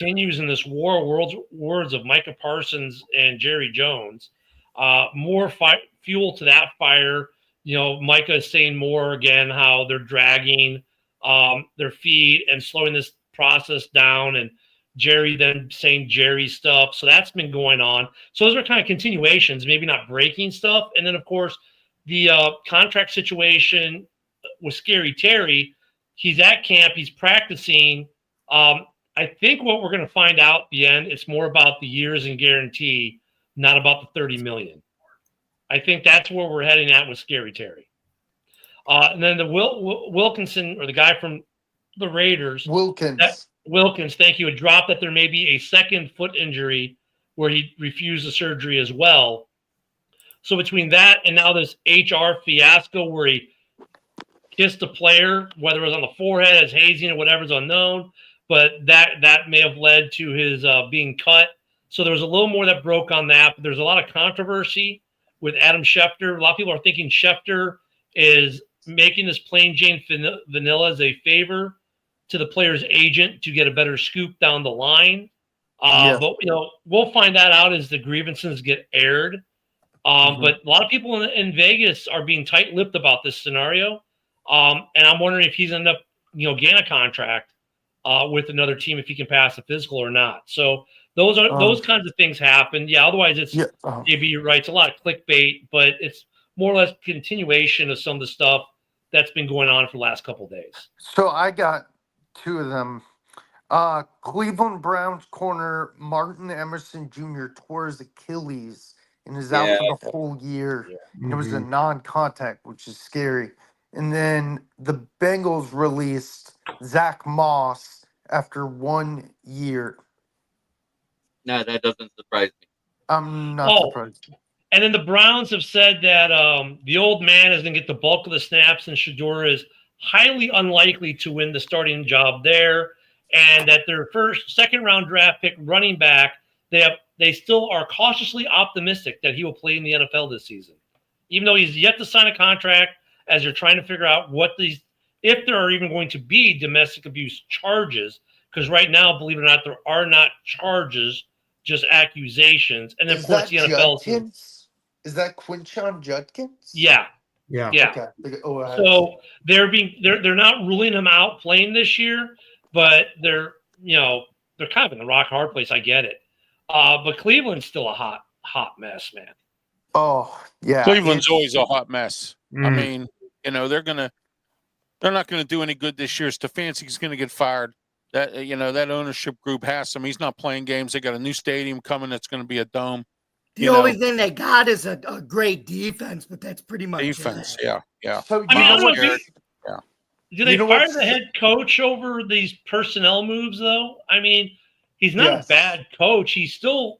continues in this war words of Micah Parsons and Jerry Jones, more fuel to that fire. Micah is saying more again how they're dragging their feet and slowing this process down, and Jerry then saying Jerry stuff. So that's been going on. So those are kind of continuations, maybe not breaking stuff. And then, of course, the contract situation with Scary Terry. He's at camp. He's practicing. I think what we're going to find out at the end, it's more about the years and guarantee, not about the $30 million. I think that's where we're heading at with Scary Terry. And then the Wilkinson, or the guy from the Raiders, Wilkins, thank you, had dropped that there may be a second foot injury where he refused the surgery as well. So between that and now this HR fiasco where he kissed a player, whether it was on the forehead as hazing or whatever is unknown, but that may have led to his being cut. So there was a little more that broke on that, but there's a lot of controversy with Adam Schefter. A lot of people are thinking Schefter is making this plain Jane vanilla as a favor to the player's agent to get a better scoop down the line. But we'll find that out as the grievances get aired. But a lot of people in Vegas are being tight-lipped about this scenario. And I'm wondering if he's ended up, getting a contract with another team, if he can pass a physical or not. So those kinds of things happen. Yeah. Otherwise, it's maybe you're right. It's a lot of clickbait, but it's more or less continuation of some of the stuff that's been going on for the last couple of days. So I got two of them. Cleveland Browns corner Martin Emerson Jr. tore his Achilles and is out for the whole year. Yeah. And it was a non-contact, which is scary. And then the Bengals released Zach Moss after 1 year. No, that doesn't surprise me. I'm not surprised. And then the Browns have said that the old man is going to get the bulk of the snaps, and Shedeur is highly unlikely to win the starting job there, and that their second-round draft pick running back, they still are cautiously optimistic that he will play in the NFL this season, even though he's yet to sign a contract, as you're trying to figure out if there are even going to be domestic abuse charges, because right now, believe it or not, there are not charges, just accusations. And then, of course, the NFL. Is that Quinshon Judkins? Yeah. Okay. So they're not ruling him out playing this year, but they're kind of in the rock hard place. I get it. But Cleveland's still a hot mess, man. Oh, yeah. Cleveland's always a hot mess. I mean, they're not gonna do any good this year. Stefanski's gonna get fired. That that ownership group has him. He's not playing games. They got a new stadium coming that's gonna be a dome. The only thing they got is a great defense, but that's pretty much defense. it. Yeah. So do they fire the head coach over these personnel moves though? I mean, he's not a bad coach. He's getting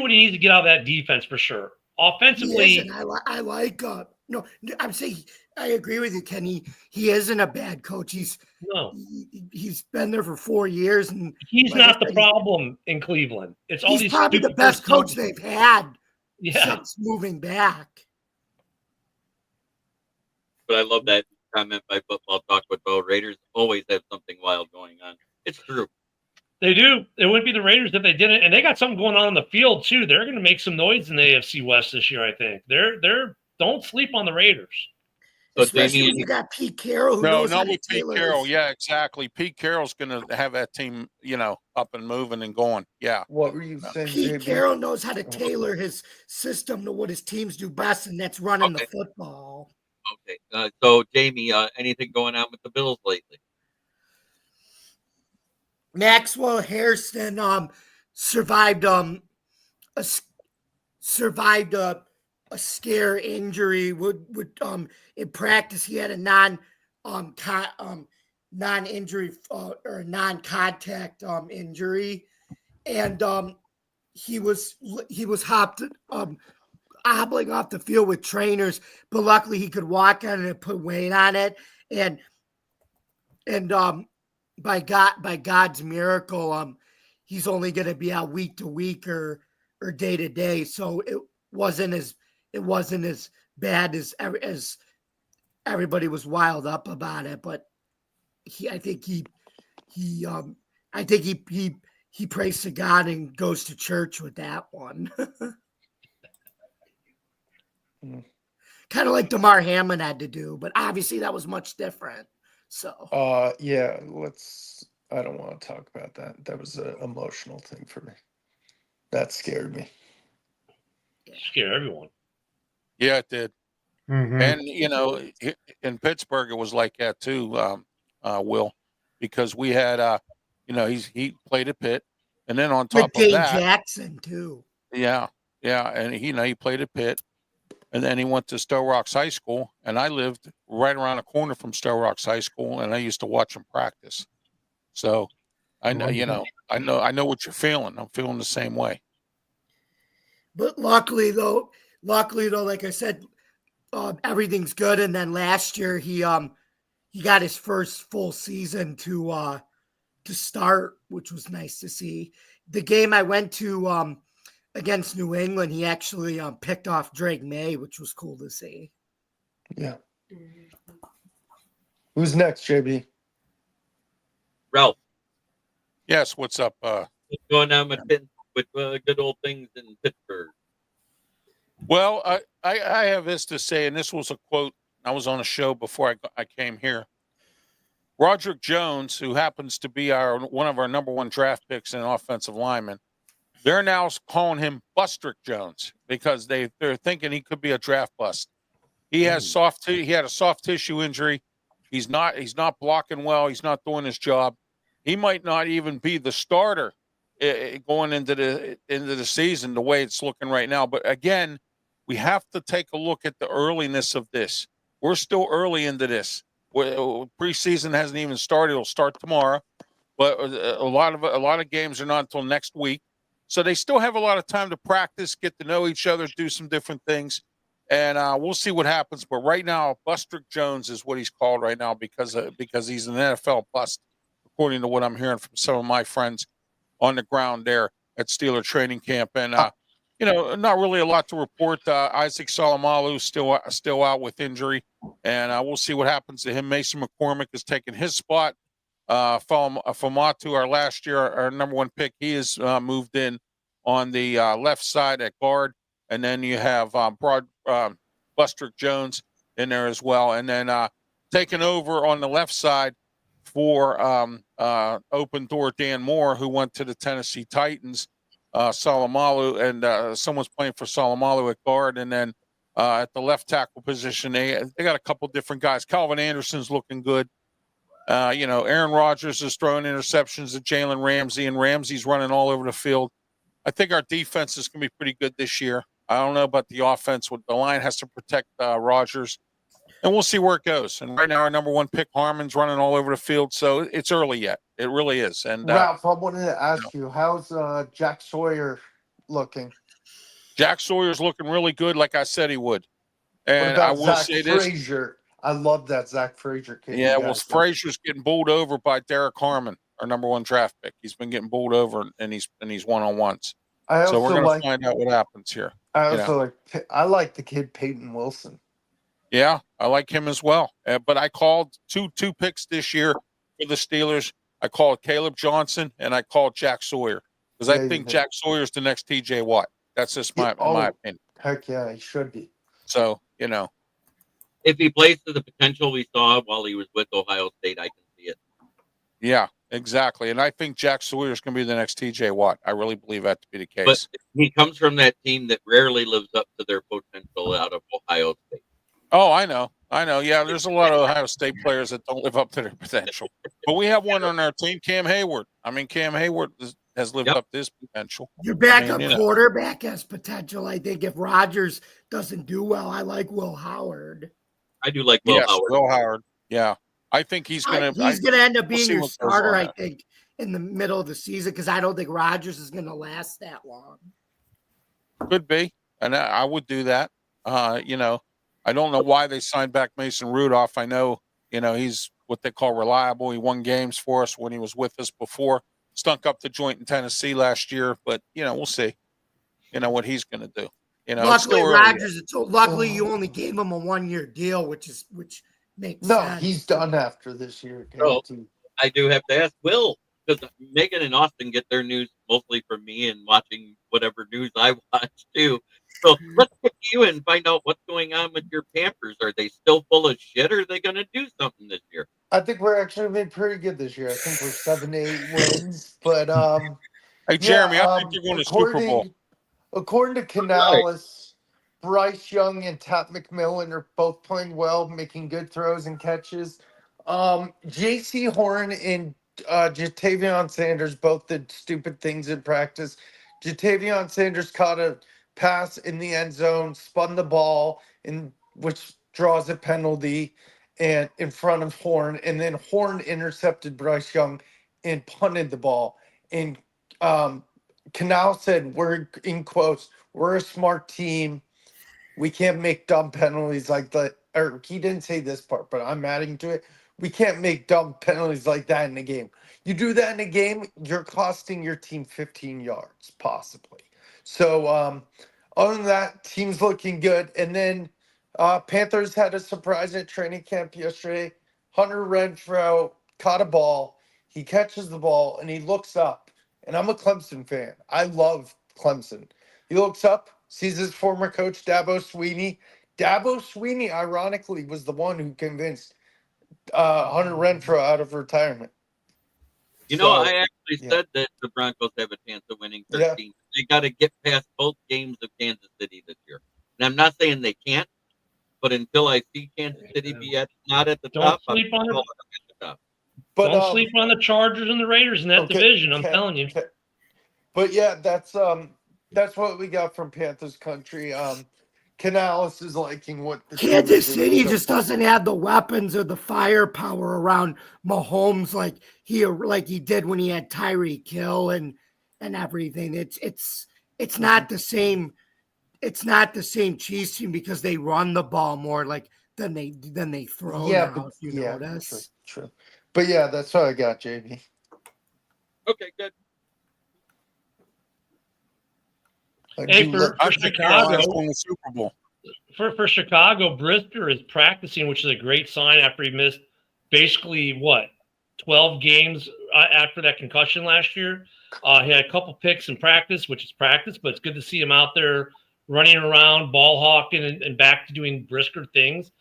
what he needs to get out of that defense for sure. Offensively, I like. No, I'm saying I agree with you, Kenny. He isn't a bad coach. He's been there for 4 years, and he's not the problem in Cleveland. It's all he's these probably the best coach they've had since moving back. But I love that comment by Football Talk with Bo. Raiders always have something wild going on. It's true. They do. It wouldn't be the Raiders if they didn't. And they got something going on the field, too. They're going to make some noise in the AFC West this year, I think. Don't sleep on the Raiders. So especially when you got Pete Carroll. Not with Pete Carroll. Yeah, exactly. Pete Carroll's going to have that team, up and moving and going. Yeah. What were you saying? Pete Carroll knows how to tailor his system to what his teams do best, and that's running the football. Okay. So, Jamie, anything going on with the Bills lately? Maxwell Hairston survived a scare injury. Would in practice he had a non-injury or non-contact injury, and he was hobbling off the field with trainers, but luckily he could walk on it and put weight on it, and by God's miracle, he's only going to be out week to week or day to day. So it wasn't as bad as everybody was wild up about it. But I think he he I think he prays to God and goes to church with that one. Kind of like DeMar Hamlin had to do, but obviously that was much different. So yeah, I don't want to talk about that. That was an emotional thing for me. That scared me. Scare everyone. Yeah, it did. Mm-hmm. And in Pittsburgh it was like that too, Will, because we had he played at Pitt, and then on top with of Dane that, Jackson too. yeah, and he played at Pitt, and then he went to Stowe Rocks High School, and I lived right around the corner from Stowe Rocks High School, and I used to watch him practice. So I know, I know what you're feeling. I'm feeling the same way. But luckily though, like I said, everything's good. And then last year he got his first full season to start, which was nice to see. The game I went to against New England, he actually picked off Drake May, which was cool to see. Yeah. Who's next, JB? Ralph, Yes, what's up? what's going on with good old things in Pittsburgh? Well, I have this to say, and this was a quote. I was on a show before I came here. Roderick Jones, who happens to be one of our number one draft picks and offensive lineman, they're now calling him Bustrick Jones because they're thinking he could be a draft bust. He had a soft tissue injury. He's not blocking well. He's not doing his job. He might not even be the starter going into the season the way it's looking right now. But again, we have to take a look at the earliness of this. We're still early into this. Preseason hasn't even started. It'll start tomorrow, but a lot of games are not until next week. So they still have a lot of time to practice, get to know each other, do some different things, and we'll see what happens. But right now, Bustrick Jones is what he's called right now because he's an NFL bust, according to what I'm hearing from some of my friends on the ground there at Steeler training camp. And not really a lot to report. Isaac Salomalu still out with injury, and we'll see what happens to him. Mason McCormick has taken his spot. Famatu, our last year, our number one pick, he is moved in on the left side at guard, and then you have Bustrick Jones in there as well, and then taking over on the left side for open door Dan Moore, who went to the Tennessee Titans. Salomalu, and someone's playing for Salomalu at guard, and then at the left tackle position, they got a couple different guys. Calvin Anderson's looking good. Aaron Rodgers is throwing interceptions at Jalen Ramsey, and Ramsey's running all over the field. I think our defense is going to be pretty good this year. I don't know about the offense. The line has to protect Rodgers, and we'll see where it goes. And right now, our number one pick, Harmon's running all over the field, so it's early yet. It really is. And Ralph, I wanted to ask you, how's Jack Sawyer looking? Jack Sawyer's looking really good, like I said he would. And what I about will Zach say this. Frazier? I love that Zach Frazier kid. Yeah, well, Frazier's getting bowled over by Derek Harmon, our number one draft pick. He's been getting bowled over, and he's one-on-ones. So we're going to find out what happens here. I like the kid Peyton Wilson. Yeah, I like him as well. But I called two picks this year for the Steelers. I called Caleb Johnson and I called Jack Sawyer because I think Jack Sawyer's the next T.J. Watt. That's just my opinion. Heck yeah, he should be. So if he plays to the potential we saw while he was with Ohio State, I can see it. Yeah, exactly. And I think Jack Sawyer's going to be the next T.J. Watt. I really believe that to be the case. But he comes from that team that rarely lives up to their potential out of Ohio State. Oh, I know. Yeah, there's a lot of Ohio State players that don't live up to their potential. But we have one on our team, Cam Hayward. I mean, Cam Hayward has lived up to his potential. Your backup quarterback has potential. I think if Rodgers doesn't do well, I like Will Howard. I do like Will Howard. Will Howard. Yeah. I think he's going to end up being your starter, I think, in the middle of the season because I don't think Rodgers is going to last that long. Could be. And I would do that. I don't know why they signed back Mason Rudolph. I know, he's what they call reliable. He won games for us when he was with us before. Stunk up the joint in Tennessee last year, but, we'll see, what he's going to do. Luckily, Rodgers, luckily you only gave him a 1-year deal, which makes sense. He's done after this year. I do have to ask Will, because Megan and Austin get their news mostly from me and watching whatever news I watch too. So let's get you and find out what's going on with your Panthers. Are they still full of shit, or are they going to do something this year? I think we're actually been pretty good this year. I think we're 7-8 wins, but Hey, yeah, Jeremy, I think they're going to Super Bowl. according to Right. Canales, Bryce Young and Pat McMillan are both playing well, making good throws and catches. J.C. Horn and Jatavion Sanders both did stupid things in practice. Jatavion Sanders caught a pass in the end zone, spun the ball, and which draws a penalty, and in front of Horn, and then Horn intercepted Bryce Young and punted the ball. And Canal said, "We're in quotes. We're a smart team. We can't make dumb penalties like that." Or he didn't say this part, but I'm adding to it. We can't make dumb penalties like that in a game. You do that in a game, you're costing your team 15 yards, possibly. So, other than that, team's looking good. And then Panthers had a surprise at training camp yesterday. Hunter Renfro caught a ball. He catches the ball and he looks up. And I'm a Clemson fan. I love Clemson. He looks up, sees his former coach, Dabo Sweeney. Dabo Sweeney, ironically, was the one who convinced Hunter Renfro out of retirement. You know, So, I actually yeah. said that the Broncos have a chance of winning Yeah. 13. They got to get past both games of Kansas City this year. And I'm not saying they can't, but until I see Kansas City be not at the Don't top, I'm sleep on calling it. them at the top. But Don't sleep on the Chargers and the Raiders in that okay, division. I'm Ken- telling you. Ken- But yeah, that's what we got from Panthers country. Canales is liking what the team Kansas is doing City so just far. doesn't have the weapons or the firepower around Mahomes like he did when he had Tyreek Hill and everything. It's not the same. It's not the same Chiefs team because they run the ball more like than they throw. Yeah, now, but if you yeah, notice. true. But yeah, that's what I got, JB. Okay, good. Hey, for I think Carolina's Chicago, going to Super Bowl. for Chicago, Brisker is practicing, which is a great sign after he missed basically 12 games after that concussion last year. He had a couple picks in practice, which is practice, but it's good to see him out there running around, ball hawking, and back to doing Brisker things.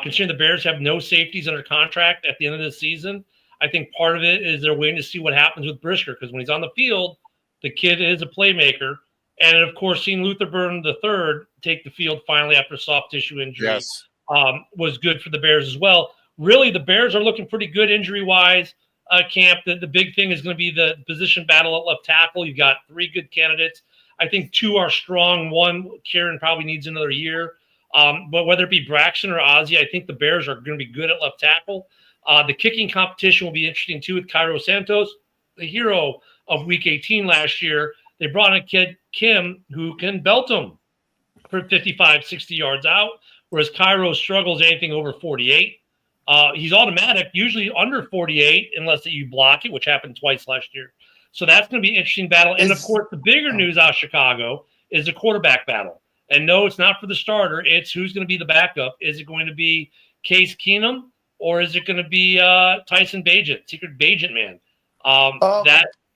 Considering the Bears have no safeties under contract at the end of the season, I think part of it is they're waiting to see what happens with Brisker, because when he's on the field, the kid is a playmaker. And of course, seeing Luther Burden III take the field finally after a soft tissue injury was good for the Bears as well. Really, the Bears are looking pretty good injury-wise. Camp, the big thing is going to be the position battle at left tackle. You've got 3 good candidates. I think 2 are strong. 1, Kieran probably needs another year. But whether it be Braxton or Ozzie, I think the Bears are going to be good at left tackle. The kicking competition will be interesting too with Cairo Santos, the hero of Week 18 last year. They brought in a kid, Kim, who can belt them for 55, 60 yards out, whereas Cairo struggles anything over 48. He's automatic, usually under 48, unless you block it, which happened twice last year. So that's going to be an interesting battle. And, of course, the bigger news out of Chicago is the quarterback battle. And no, it's not for the starter. It's who's going to be the backup. Is it going to be Case Keenum, or is it going to be Tyson Bagent, Secret Bagent Man?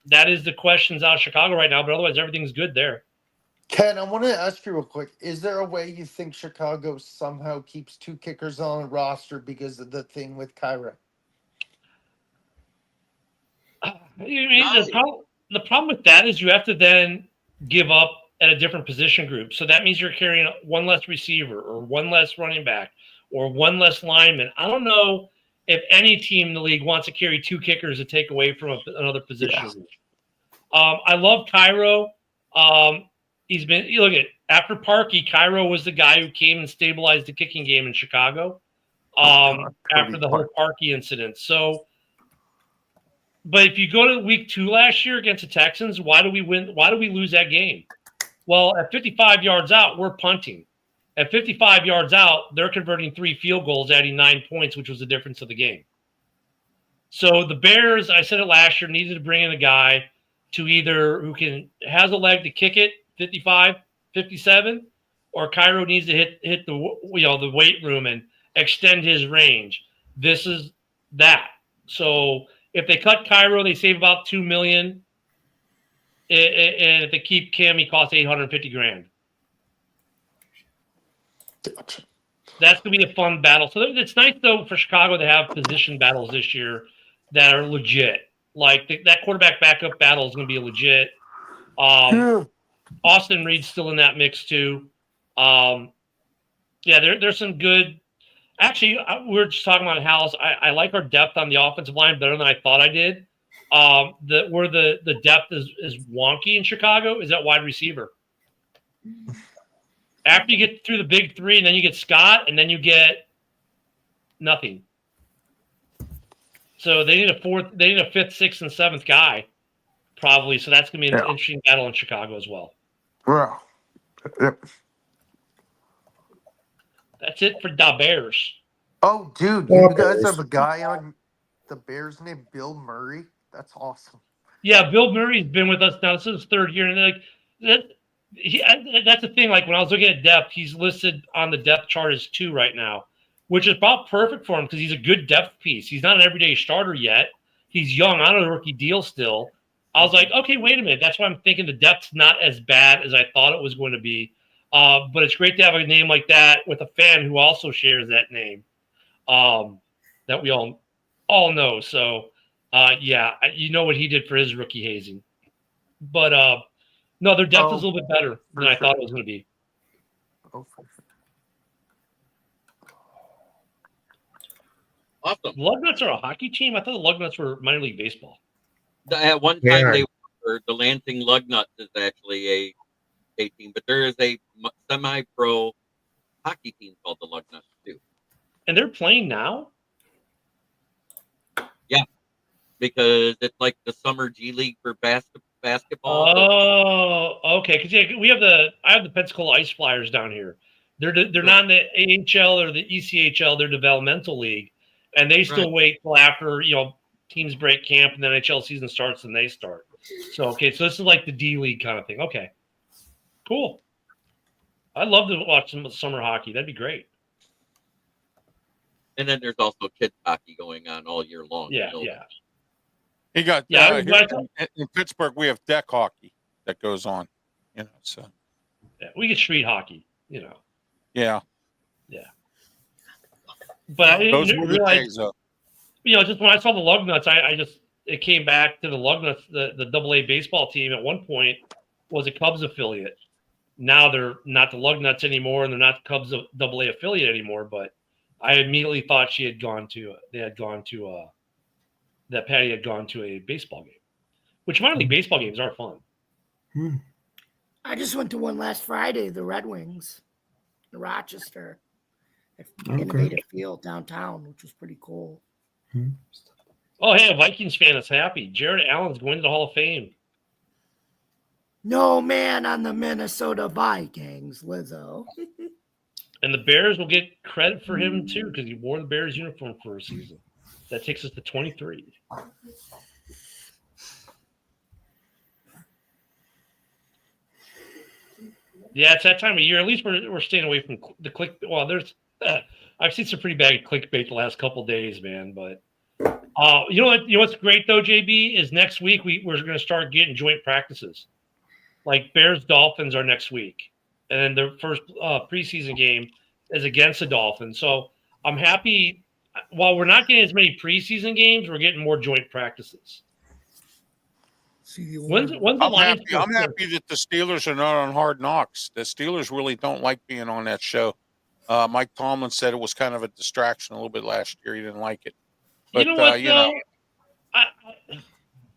That is the questions out of Chicago right now, but otherwise everything's good there. Ken, I want to ask you real quick. Is there a way you think Chicago somehow keeps 2 kickers on the roster because of the thing with Kyra? The problem with that is you have to then give up at a different position group. So that means you're carrying 1 less receiver or 1 less running back or 1 less lineman. I don't know if any team in the league wants to carry 2 kickers to take away from another position group. I love Cairo. He's been, you look at after Parkey, Cairo was the guy who came and stabilized the kicking game in Chicago after the whole Parkey incident. So, but if you go to week 2 last year against the Texans, why do we win? Why do we lose that game? Well, at 55 yards out, we're punting. At 55 yards out, they're converting 3 field goals, adding 9 points, which was the difference of the game. So the Bears, I said it last year, needed to bring in a guy to either who has a leg to kick it 55, 57, or Cairo needs to hit the weight room and extend his range. This is that. So If they cut Cairo, they save about $2 million. And if they keep Kim, he costs $850,000. Gotcha. That's going to be a fun battle. So it's nice, though, for Chicago to have position battles this year that are legit. Like that quarterback backup battle is going to be legit. Austin Reed's still in that mix, too. There's some good. Actually, we were just talking about Hal's. I like our depth on the offensive line better than I thought I did. Where the depth is wonky in Chicago is at wide receiver. After you get through the big three, and then you get Scott, and then you get nothing. So they need a fifth, sixth, and seventh guy, probably. So that's going to be an interesting battle in Chicago as well. Wow. Yep. That's it for the Bears. Oh, dude, you guys have a guy on the Bears named Bill Murray? That's awesome. Yeah, Bill Murray's been with us now. This is his third year, and that's the thing. Like when I was looking at depth, he's listed on the depth chart as 2 right now, which is about perfect for him because he's a good depth piece. He's not an everyday starter yet. He's young on a rookie deal still. I was like, okay, wait a minute. That's why I'm thinking the depth's not as bad as I thought it was going to be. But it's great to have a name like that with a fan who also shares that name that we all know. So, you know what he did for his rookie hazing. But, no, their depth is a little bit better than I thought it was going to be. Oh, for sure. Awesome. Lugnuts are a hockey team? I thought the Lugnuts were minor league baseball. At one time, they were the Lansing Lugnuts is actually a team, but there is a semi-pro hockey team called the Lugnuts too. And they're playing now? Yeah, because it's like the summer G League for basketball. Oh, okay. Because I have the Pensacola Ice Flyers down here. They're not in the AHL or the ECHL. They're developmental league, and they still wait till after teams break camp and the NHL season starts and they start. So so this is like the D League kind of thing. Okay, cool. I'd love to watch some summer hockey. That'd be great. And then there's also kids hockey going on all year long. Yeah. He got here in Pittsburgh. We have deck hockey that goes on. So we get street hockey. Yeah. But I didn't realize. Just when I saw the Lugnuts, it came back to the Lugnuts. The AA baseball team at one point was a Cubs affiliate. Now they're not the Lugnuts anymore, and they're not the Cubs AA affiliate anymore. But I immediately thought Patty had gone to a baseball game, which minor league baseball games are fun. I just went to one last Friday, the Red Wings, in Rochester, at Innovative Field downtown, which was pretty cool. Oh, hey, a Vikings fan is happy. Jared Allen's going to the Hall of Fame. No man on the Minnesota Vikings, Lizzo. And the Bears will get credit for him, too, because he wore the Bears uniform for a season. That takes us to 23. Yeah, it's that time of year. At least we're staying away from the click. Well, I've seen some pretty bad clickbait the last couple of days, man. But you know what's great though, JB, is next week we're going to start getting joint practices. Like Bears Dolphins are next week, and then their first preseason game is against the Dolphins. So I'm happy. While we're not getting as many preseason games, we're getting more joint practices. When's the Lions? I'm happy that the Steelers are not on Hard Knocks. The Steelers really don't like being on that show. Mike Tomlin said it was kind of a distraction a little bit last year. He didn't like it. But, you know what, though?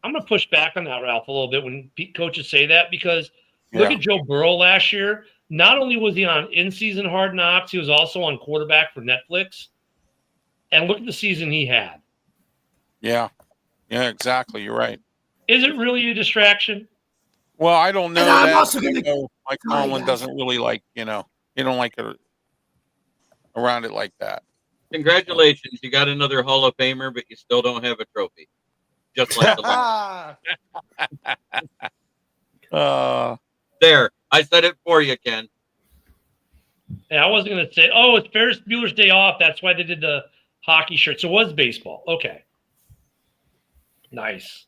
I'm going to push back on that, Ralph, a little bit when coaches say that, because look at Joe Burrow last year. Not only was he on in-season Hard Knocks, he was also on quarterback for Netflix. And look at the season he had. Yeah, exactly. You're right. Is it really a distraction? Well, I don't know that. Mike Tomlin doesn't really like, he don't like it around it like that. Congratulations. You got another Hall of Famer, but you still don't have a trophy. Just like the last. There. I said it for you, Ken. Yeah, I wasn't going to say, it's Ferris Bueller's Day Off. That's why they did the hockey shirt. So it was baseball. Okay. Nice.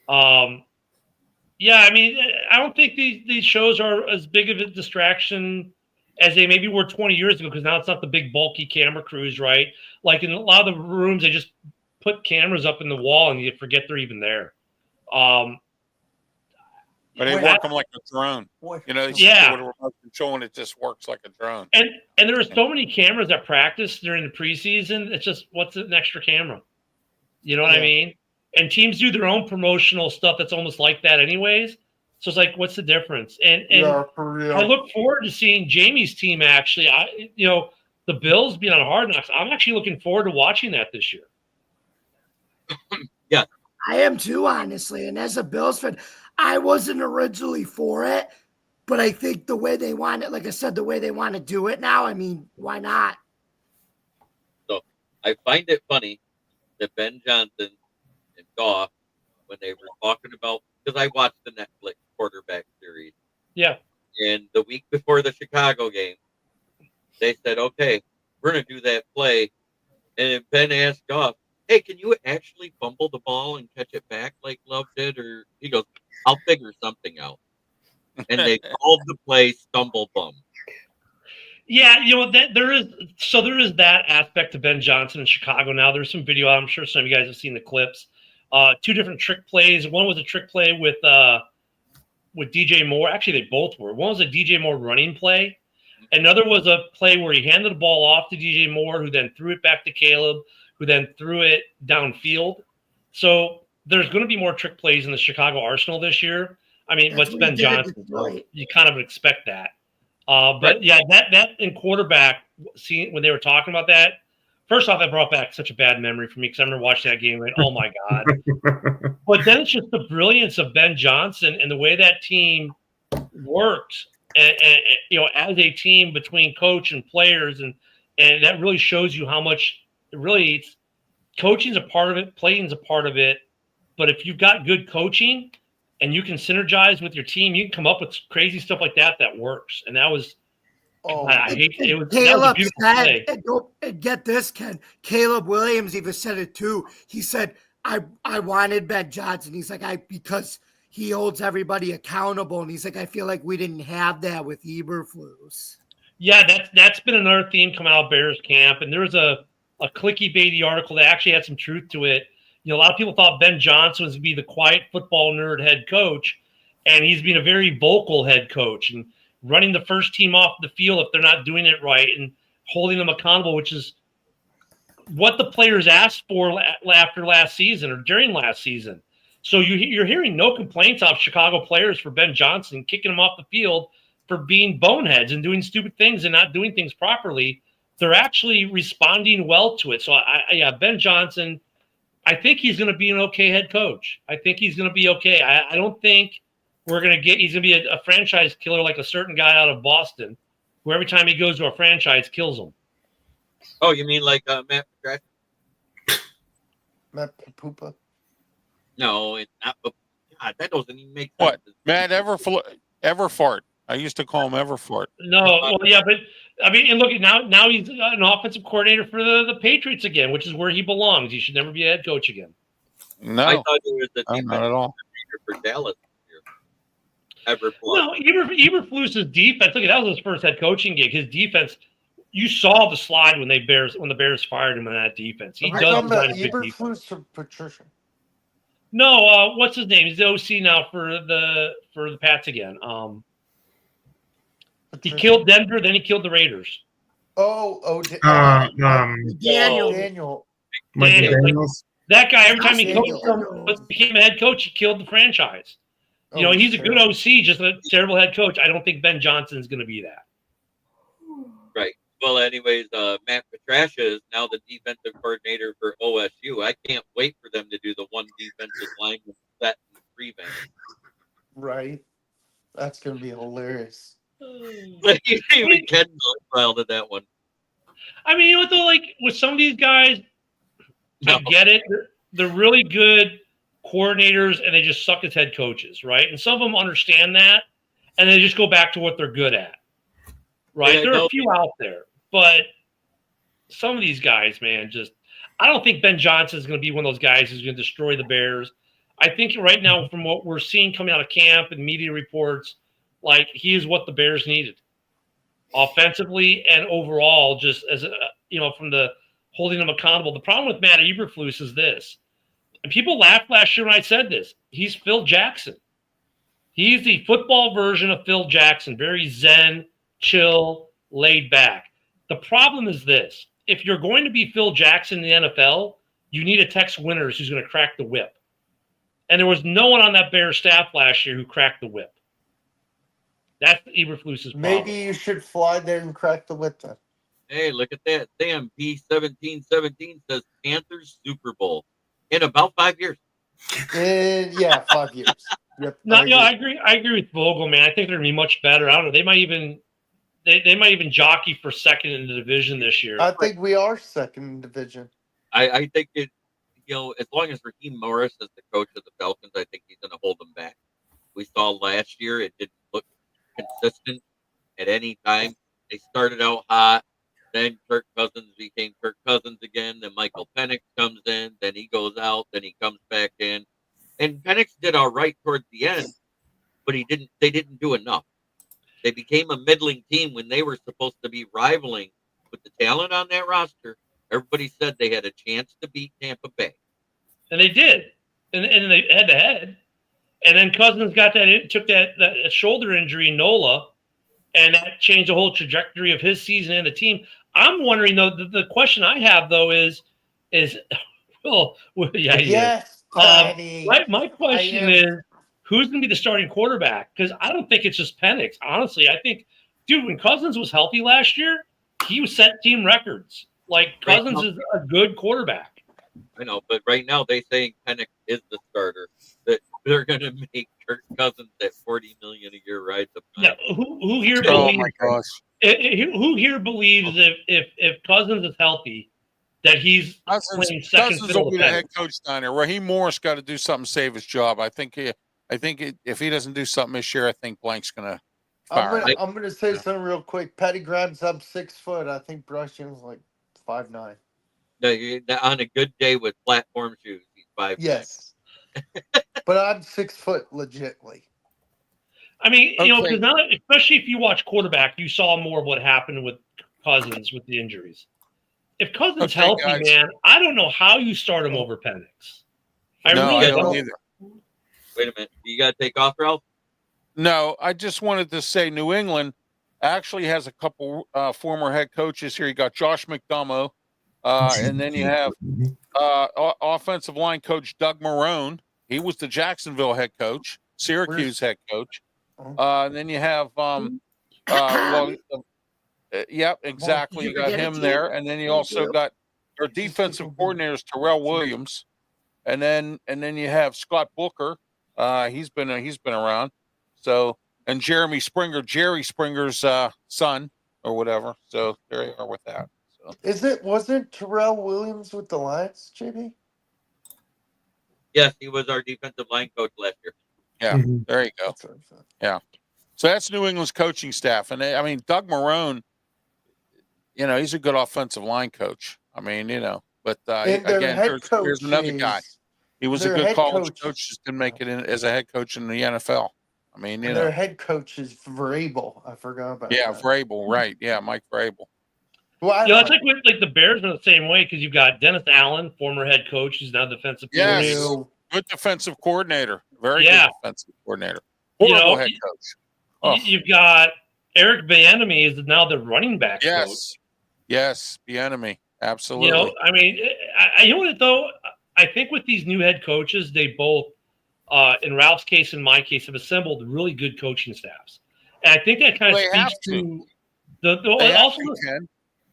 Yeah, I mean, I don't think these shows are as big of a distraction as they maybe were 20 years ago, because now it's not the big bulky camera crews, right? Like in a lot of the rooms, they just put cameras up in the wall and you forget they're even there. But they work them like a drone. You know, they sit there with a remote control and it just works like a drone. And there are so many cameras that practice during the preseason. It's just, what's an extra camera? You know what I mean? And teams do their own promotional stuff that's almost like that anyways. So it's like, what's the difference? And for real. I look forward to seeing Jamie's team actually. The Bills being on Hard Knocks, I'm actually looking forward to watching that this year. Yeah. I am too, honestly. And as a Bills fan, I wasn't originally for it, but I think the way they want it, like I said, the way they want to do it now, I mean, why not? So I find it funny that Ben Johnson and Goff, when they were talking about, because I watched the Netflix quarterback series. Yeah. And the week before the Chicago game, they said, okay, we're going to do that play. And Ben asked Goff, hey, can you actually fumble the ball and catch it back like Love did? Or he goes, I'll figure something out. And they called the play Stumble Bum. Yeah, there is that aspect to Ben Johnson in Chicago now. There's some video. I'm sure some of you guys have seen the clips. Two different trick plays. One was a trick play with DJ Moore. Actually, they both were. One was a DJ Moore running play. Another was a play where he handed the ball off to DJ Moore, who then threw it back to Caleb, who then threw it downfield. So there's going to be more trick plays in the Chicago Arsenal this year. I mean, what's Ben Johnson? You kind of expect that. But yeah, that in quarterback, when they were talking about that, first off, that brought back such a bad memory for me because I remember watching that game and oh my God. But then it's just the brilliance of Ben Johnson and the way that team works, and as a team between coach and players, and that really shows you how much coaching is a part of it, playing is a part of it. But if you've got good coaching and you can synergize with your team, you can come up with crazy stuff like that works. And that was, I hate it. That was a beautiful play. And get this, Ken. Caleb Williams even said it too. He said, I wanted Ben Johnson. He's like, because he holds everybody accountable. And he's like, I feel like we didn't have that with Eberflus. Yeah, that's been another theme coming out of Bears camp. And there was a clicky baity article that actually had some truth to it. A lot of people thought Ben Johnson was going to be the quiet football nerd head coach, and he's been a very vocal head coach and running the first team off the field if they're not doing it right and holding them accountable, which is what the players asked for after last season or during last season. So you're hearing no complaints off Chicago players for Ben Johnson kicking them off the field for being boneheads and doing stupid things and not doing things properly. They're actually responding well to it. So Ben Johnson, I think he's going to be an okay head coach. I think he's going to be okay. I don't think he's going to be a franchise killer like a certain guy out of Boston, who every time he goes to a franchise kills them. Oh, you mean like Matt Patricia? Matt Papupa? No, it's not. God, that doesn't even make sense. What? Matt Everfart. I used to call him Everfart. No, well, yeah, but I mean, and look, now he's an offensive coordinator for the Patriots again, which is where he belongs. He should never be a head coach again. No, I thought he was the not at all for Dallas this year. Everfart. No, Eberflus's defense. Look, that was his first head coaching gig. His defense, you saw the slide when the Bears fired him in that defense. He does design a good defense. Eberflus or Patricia? No, what's his name? He's the OC now for the Pats again. He killed Denver, then he killed the Raiders. Daniel. Daniels. That guy, every time he became a head coach, he killed the franchise. He's a good OC, just a terrible head coach. I don't think Ben Johnson is going to be that. Right. Well, anyways, Matt Patricia is now the defensive coordinator for OSU. I can't wait for them to do the one defensive line set and prevent. Right. That's going to be hilarious. Even Ken smiled at that one. I mean, though, like with some of these guys, I get it. They're really good coordinators, and they just suck as head coaches, right? And some of them understand that, and they just go back to what they're good at, right? Yeah, there are a few out there, but some of these guys, man, I don't think Ben Johnson is going to be one of those guys who's going to destroy the Bears I think right now, from what we're seeing coming out of camp and media reports, like he is what the Bears needed, offensively and overall, just as from the holding him accountable. The problem with Matt Eberflus is this, and people laughed last year when I said this. He's Phil Jackson. He's the football version of Phil Jackson, very zen, chill, laid back. The problem is this: if you're going to be Phil Jackson in the NFL, you need a Tex Winters who's going to crack the whip. And there was no one on that Bears staff last year who cracked the whip. That's Eberflus's problem. Maybe you should fly there and crack the whip then. Hey, look at that. Sam P1717 says Panthers Super Bowl in about 5 years. Yeah, 5 years. Yep. No, I agree. I agree with Vogel, man. I think they're gonna be much better. I don't know. They might even jockey for second in the division this year. I think we are second in division. I think it. As long as Raheem Morris is the coach of the Falcons, I think he's going to hold them back. We saw last year it didn't look consistent at any time. They started out hot, then Kirk Cousins became Kirk Cousins again. Then Michael Penix comes in, then he goes out, then he comes back in, and Penix did all right towards the end, but they didn't do enough. They became a middling team when they were supposed to be rivaling with the talent on that roster. Everybody said they had a chance to beat Tampa Bay. And they did. And they head-to-head. And then Cousins took that shoulder injury, NOLA, and that changed the whole trajectory of his season and the team. I'm wondering, though, the question I have, though, is Yes, my question is, who's going to be the starting quarterback? Because I don't think it's just Penix. Honestly, I think, dude, when Cousins was healthy last year, he was set team records. Like, Cousins is a good quarterback. I know, but right now they saying Penix is the starter. That they're going to make Kirk Cousins at $40 million a year, right? Yeah, who here believes? Oh my gosh! Who here believes if Cousins is healthy, that he's playing second Cousins fiddle will to be the Penix? head coach down there. Raheem Morris got to do something to save his job. I think if he doesn't do something this year, I think Blank's going to fire. I'm gonna say something real quick. Petty Grab's up 6 foot. I think Bryce Young's like 5'9". On a good day with platform shoes, he's 5'9". Yes. But I'm 6 foot legitly. I mean, Okay. because now, especially if you watch quarterback, you saw more of what happened with Cousins with the injuries. If Cousins Okay, healthy, guys. man, I don't know how you start him over Penix. I No, really I don't don't. either. Wait a minute. You got to take off, Ralph? No, I just wanted to say New England actually has a couple former head coaches here. You got Josh McDomough, and then you have offensive line coach Doug Marrone. He was the Jacksonville head coach, Syracuse head coach. And then you have, yep, exactly. You got him there, and then you also got your defensive coordinators Terrell Williams, and then you have Scott Booker. He's been around. So, and Jerry Springer's son or whatever. So there you are with that. So. Wasn't Terrell Williams with the Lions, JB? Yes, he was our defensive line coach last year. Yeah, there you go. Yeah. So that's New England's coaching staff. And I mean, Doug Marrone, he's a good offensive line coach. I mean, but again, here's another guy. He was a good college coach, just didn't make it in as a head coach in the NFL. I mean, their head coach is Vrabel. I forgot about that. Yeah, Vrabel, right. Yeah, Mike Vrabel. Well, it's like the Bears are the same way because you've got Dennis Allen, former head coach, who's now defensive coordinator. Yes, good defensive coordinator. Very good defensive coordinator. Horrible head coach. Oh. You've got Eric Bieniemy is now the running back coach. Yes, Bieniemy. Absolutely. I mean, I think with these new head coaches, they both, in Ralph's case and my case, have assembled really good coaching staffs. And I think that kind of speaks to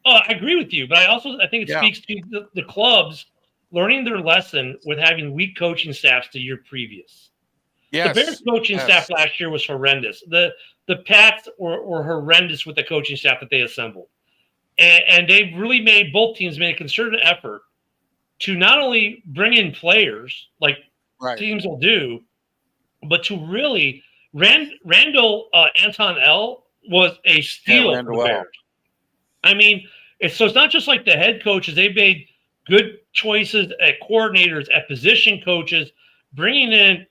I agree with you, but I think it speaks to the clubs learning their lesson with having weak coaching staffs the year previous. Yes. The Bears coaching staff last year was horrendous. The Pats were horrendous with the coaching staff that they assembled. And they really both teams made a concerted effort to not only bring in players like teams will do, but to really Randall Anton L was a steal for the Bears. I mean, it's not just like the head coaches. They made good choices at coordinators, at position coaches, bringing in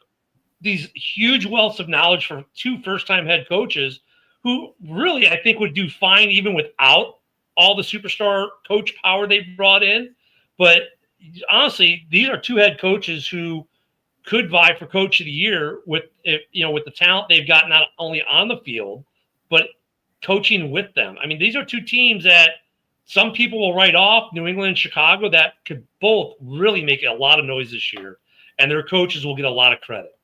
these huge wealths of knowledge from 2 first-time head coaches who really, I think, would do fine even without all the superstar coach power they brought in. But honestly, these are 2 head coaches who could vie for coach of the year with the talent they've got not only on the field, but coaching with them. I mean, these are 2 teams that some people will write off, New England and Chicago, that could both really make a lot of noise this year, and their coaches will get a lot of credit.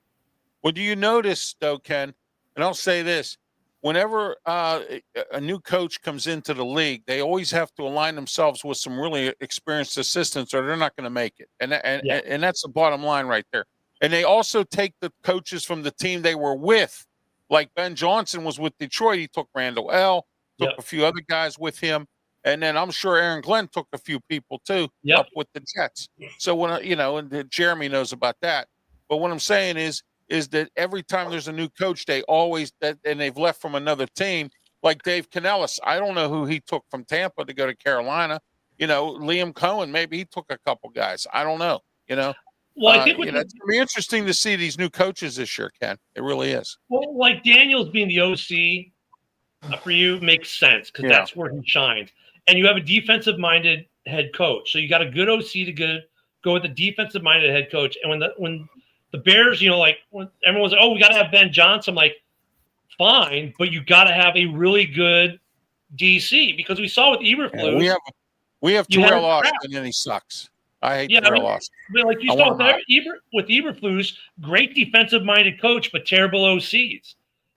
Well, do you notice, though, Ken, and I'll say this, whenever a new coach comes into the league, they always have to align themselves with some really experienced assistants or they're not going to make it. And that's the bottom line right there. And they also take the coaches from the team they were with. Like Ben Johnson was with Detroit. He took Randall L., took a few other guys with him. And then I'm sure Aaron Glenn took a few people, too, up with the Jets. So, when and Jeremy knows about that. But what I'm saying is that every time there's a new coach, they always and they've left from another team, like Dave Canellis. I don't know who he took from Tampa to go to Carolina. Liam Cohen, maybe he took a couple guys. I don't know. Well, I think it's going to be interesting to see these new coaches this year, Ken. It really is. Well, like Daniels being the OC for you makes sense because that's where he shines. And you have a defensive-minded head coach, so you got a good OC to go with a defensive-minded head coach. And when the Bears, when everyone's like, "Oh, we got to have Ben Johnson," I'm like, fine, but you got to have a really good DC because we saw with Eberflus. We have Terrell Austin, and he sucks. I hate Terrell Austin. But like you saw with Eberflus, great defensive-minded coach, but terrible OCs.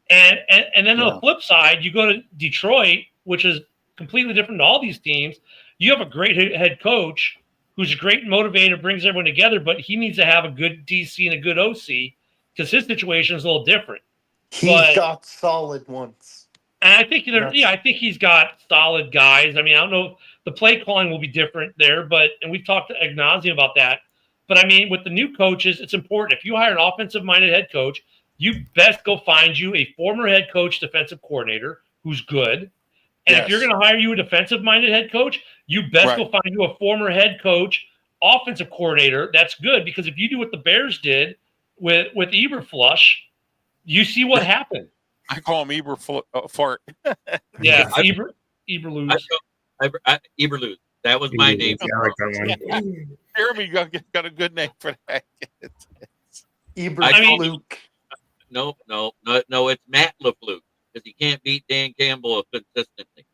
And then on the flip side, you go to Detroit, which is completely different than all these teams. You have a great head coach who's a great motivator, brings everyone together, but he needs to have a good DC and a good OC because his situation is a little different. He's got solid ones. And I think I think he's got solid guys. I mean, I don't know. The play calling will be different there, and we've talked to ad nauseam about that. But I mean, with the new coaches, it's important. If you hire an offensive-minded head coach, you best go find you a former head coach, defensive coordinator who's good. And if you're going to hire you a defensive-minded head coach, you best go find you a former head coach, offensive coordinator. That's good because if you do what the Bears did with Eberflus, you see what happened. I call him Eberfart. Yeah, Eberflus. Eberflus. That was my name. I like that one. Jeremy got a good name for that. Eberflus. No, it's Matt LaFleur because he can't beat Dan Campbell consistently.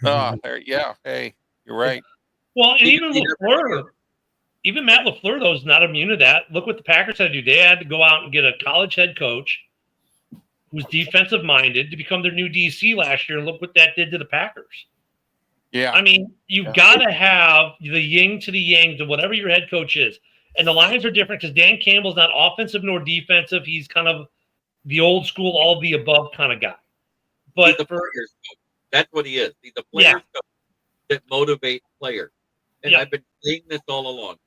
Hey, you're right. Well, and even Matt LaFleur, though, is not immune to that. Look what the Packers had to do. They had to go out and get a college head coach who's defensive-minded to become their new DC last year, and look what that did to the Packers. Yeah. I mean, you've got to have the yin to the yang to whatever your head coach is. And the Lions are different because Dan Campbell's not offensive nor defensive. He's kind of the old school, all of the above kind of guy. But he's the players coach. That's what he is. He's the players coach that motivate players. And I've been saying this all along.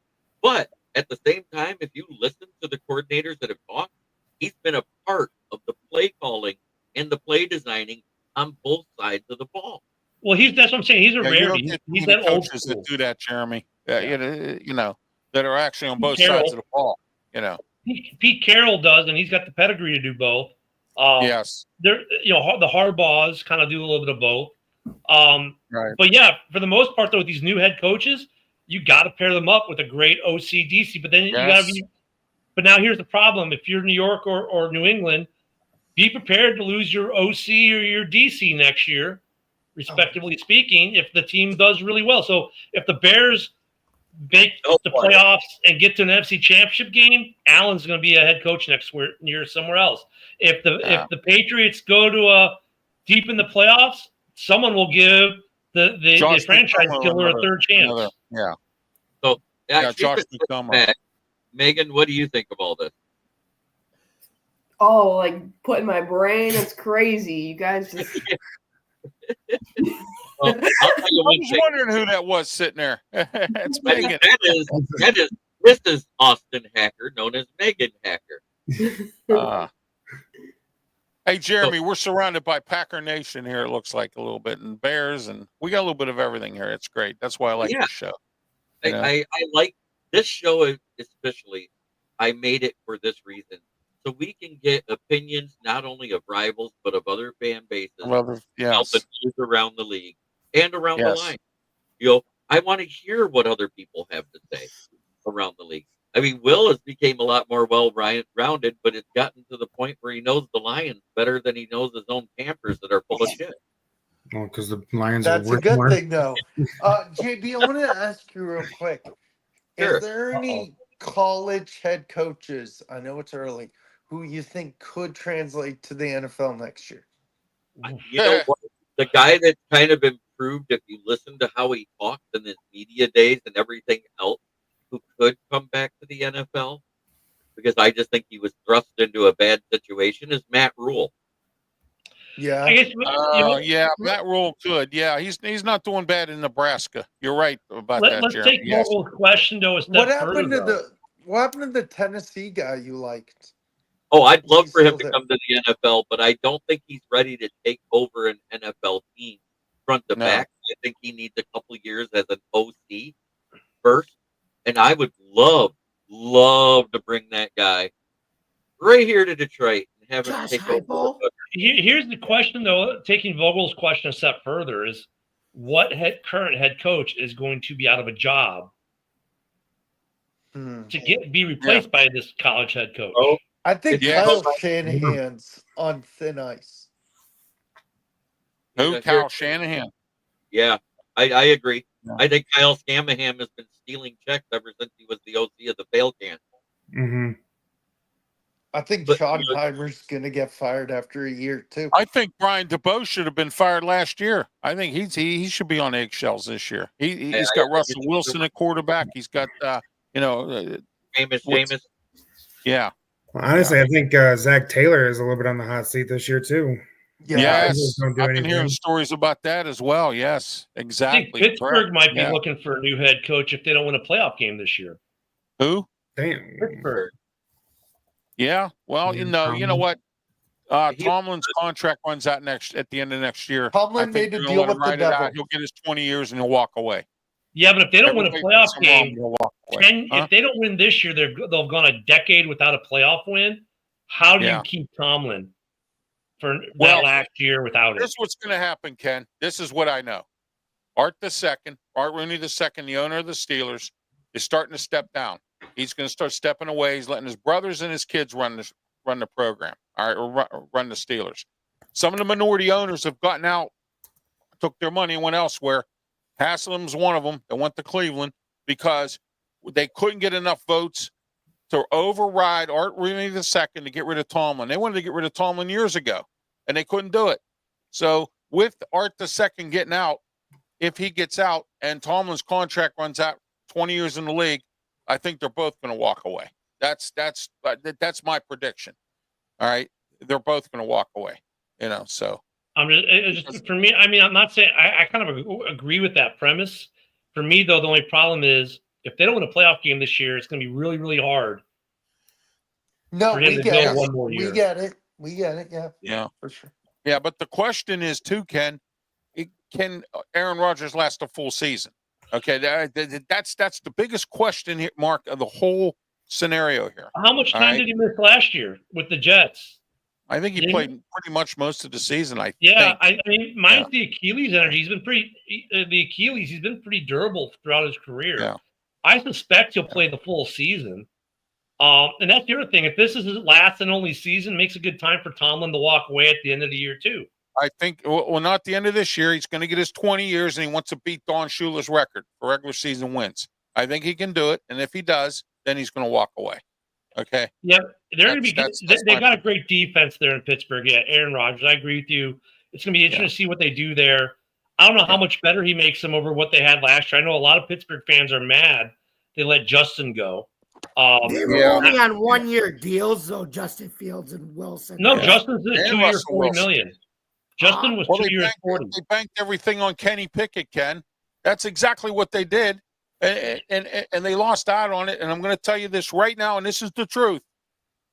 But at the same time, if you listen to the coordinators that have talked, he's been a part of the play calling and the play designing on both sides of the ball. Well, that's what I'm saying. He's a rarity. He's that old coaches school. that do that, Jeremy. That are actually on both sides of the ball. Pete Carroll does, and he's got the pedigree to do both. Yes. The Harbaughs kind of do a little bit of both. Right. But yeah, for the most part, though, with these new head coaches, you got to pair them up with a great OC/DC. But then you got to be. But now here's the problem: if you're New York or New England, be prepared to lose your OC or your DC next year, respectively speaking, if the team does really well. So if the Bears make the playoffs and get to an NFC Championship game, Allen's going to be a head coach next year somewhere else. If the Patriots go to deep in the playoffs, someone will give the franchise killer a third chance. So Josh McComer. Megan, what do you think of all this? Oh, like putting my brain. It's crazy. You guys just. I'll tell you I was wondering who that was sitting there. It's Megan. That is Mrs. Austin Hacker, known as Megan Hacker. Hey, Jeremy, we're surrounded by Packer Nation here, it looks like a little bit, and Bears, and we got a little bit of everything here. It's great. That's why I like this show. I like this show especially. I made it for this reason. So we can get opinions not only of rivals, but of other fan bases Well, about the yes, news around the league and around the yes. line. You know, I want to hear what other people have to say around the league. I mean, Will has became a lot more well-rounded, but it's gotten to the point where he knows the Lions better than he knows his own Panthers that are full of shit. Well, because the Lions are That's a worth good more. thing, though. JB, I want to ask you real quick. Sure. Is there any college head coaches, I know it's early, who you think could translate to the NFL next year? You know what? The guy that's kind of improved, if you listen to how he talks in his media days and everything else, who could come back to the NFL, because I just think he was thrust into a bad situation, is Matt Rule. Yeah. I guess Yeah, Matt Rule could. Yeah, he's not doing bad in Nebraska. You're right about that, let's Jeremy. take Yes. Vogel's question though a step What further. happened to Though. the Tennessee guy you liked? Oh, I'd love He's for him still to there. come to the NFL, but I don't think he's ready to take over an NFL team front to No. back. I think he needs a couple years as an OC first. And I would love to bring that guy right here to Detroit and have him Josh take over. Heupel? Here's the question though. Taking Vogel's question a step further is, what current head coach is going to be out of a job to be replaced by this college head coach? Oh, I think Yeah. Kyle Shanahan's on thin ice. Who? Kyle Shanahan. Yeah, I agree. Yeah. I think Kyle Scamahan has been stealing checks ever since he was the OC of the Fail Can. Mm-hmm. I think But- Schottenheimer's going to get fired after a year, too. I think Brian DeBoe should have been fired last year. I think he should be on eggshells this year. He's got Russell Wilson at quarterback. He's got Jameis. Yeah. Well, honestly, I think Zach Taylor is a little bit on the hot seat this year too. Yes, Don't do I've been anything. hearing stories about that as well. Yes, I think exactly. Pittsburgh correct. might be Yeah. looking for a new head coach if they don't win a playoff game this year. Who? Damn. Pittsburgh. Yeah. Well, you know what? He- Tomlin's contract runs out at the end of next year. Tomlin I think made a they're gonna deal let him with the ride it out. devil. He'll get his 20 years and he'll walk away. Yeah, but if they don't win a Everybody playoff thinks I'm wrong, game, he'll walk away. Huh? if they don't win this year, they'll have gone a decade without a playoff win. How do Yeah. you keep Tomlin for Well, that last year without it? Here's what's going to happen, Ken. This is what I know. Art Rooney II, the owner of the Steelers, is starting to step down. He's going to start stepping away. He's letting his brothers and his kids run the program, all right, or run the Steelers. Some of the minority owners have gotten out, took their money and went elsewhere. Haslam's one of them that went to Cleveland because they couldn't get enough votes to override Art Rooney II to get rid of Tomlin. They wanted to get rid of Tomlin years ago, and they couldn't do it. So with Art II getting out, if he gets out and Tomlin's contract runs out 20 years in the league, I think they're both going to walk away. That's my prediction. All right, they're both going to walk away. So. It's just, for me, I mean, I'm not saying I kind of agree with that premise. For me, though, the only problem is if they don't win a playoff game this year, it's going to be really, really hard. No, for him we to get go it. one more year. We get it. Yeah. Yeah. For sure. Yeah, but the question is too, Ken, can Aaron Rodgers last a full season? Okay, that's the biggest question here, Mark, of the whole scenario here. How much time did he miss last year with the Jets? I think he played pretty much most of the season. I mean, mine's the Achilles energy. He's been he's been pretty durable throughout his career. Yeah. I suspect he'll play the full season. And that's the other thing. If this is his last and only season, makes a good time for Tomlin to walk away at the end of the year too. I think, well, not the end of this year. He's going to get his 20 years, and he wants to beat Don Shula's record for regular season wins. I think he can do it, and if he does, then he's going to walk away. Okay. Yeah, they're going to be. They got a great defense there in Pittsburgh. Yeah, Aaron Rodgers. I agree with you. It's going to be interesting to see what they do there. I don't know how much better he makes them over what they had last year. I know a lot of Pittsburgh fans are mad they let Justin go. They were only on 1-year deals, though. Justin Fields and Wilson. No, Justin's a 2 year, $40 million. Justin was 2 years, 40. They banked everything on Kenny Pickett, Ken. That's exactly what they did. And they lost out on it. And I'm going to tell you this right now, and this is the truth.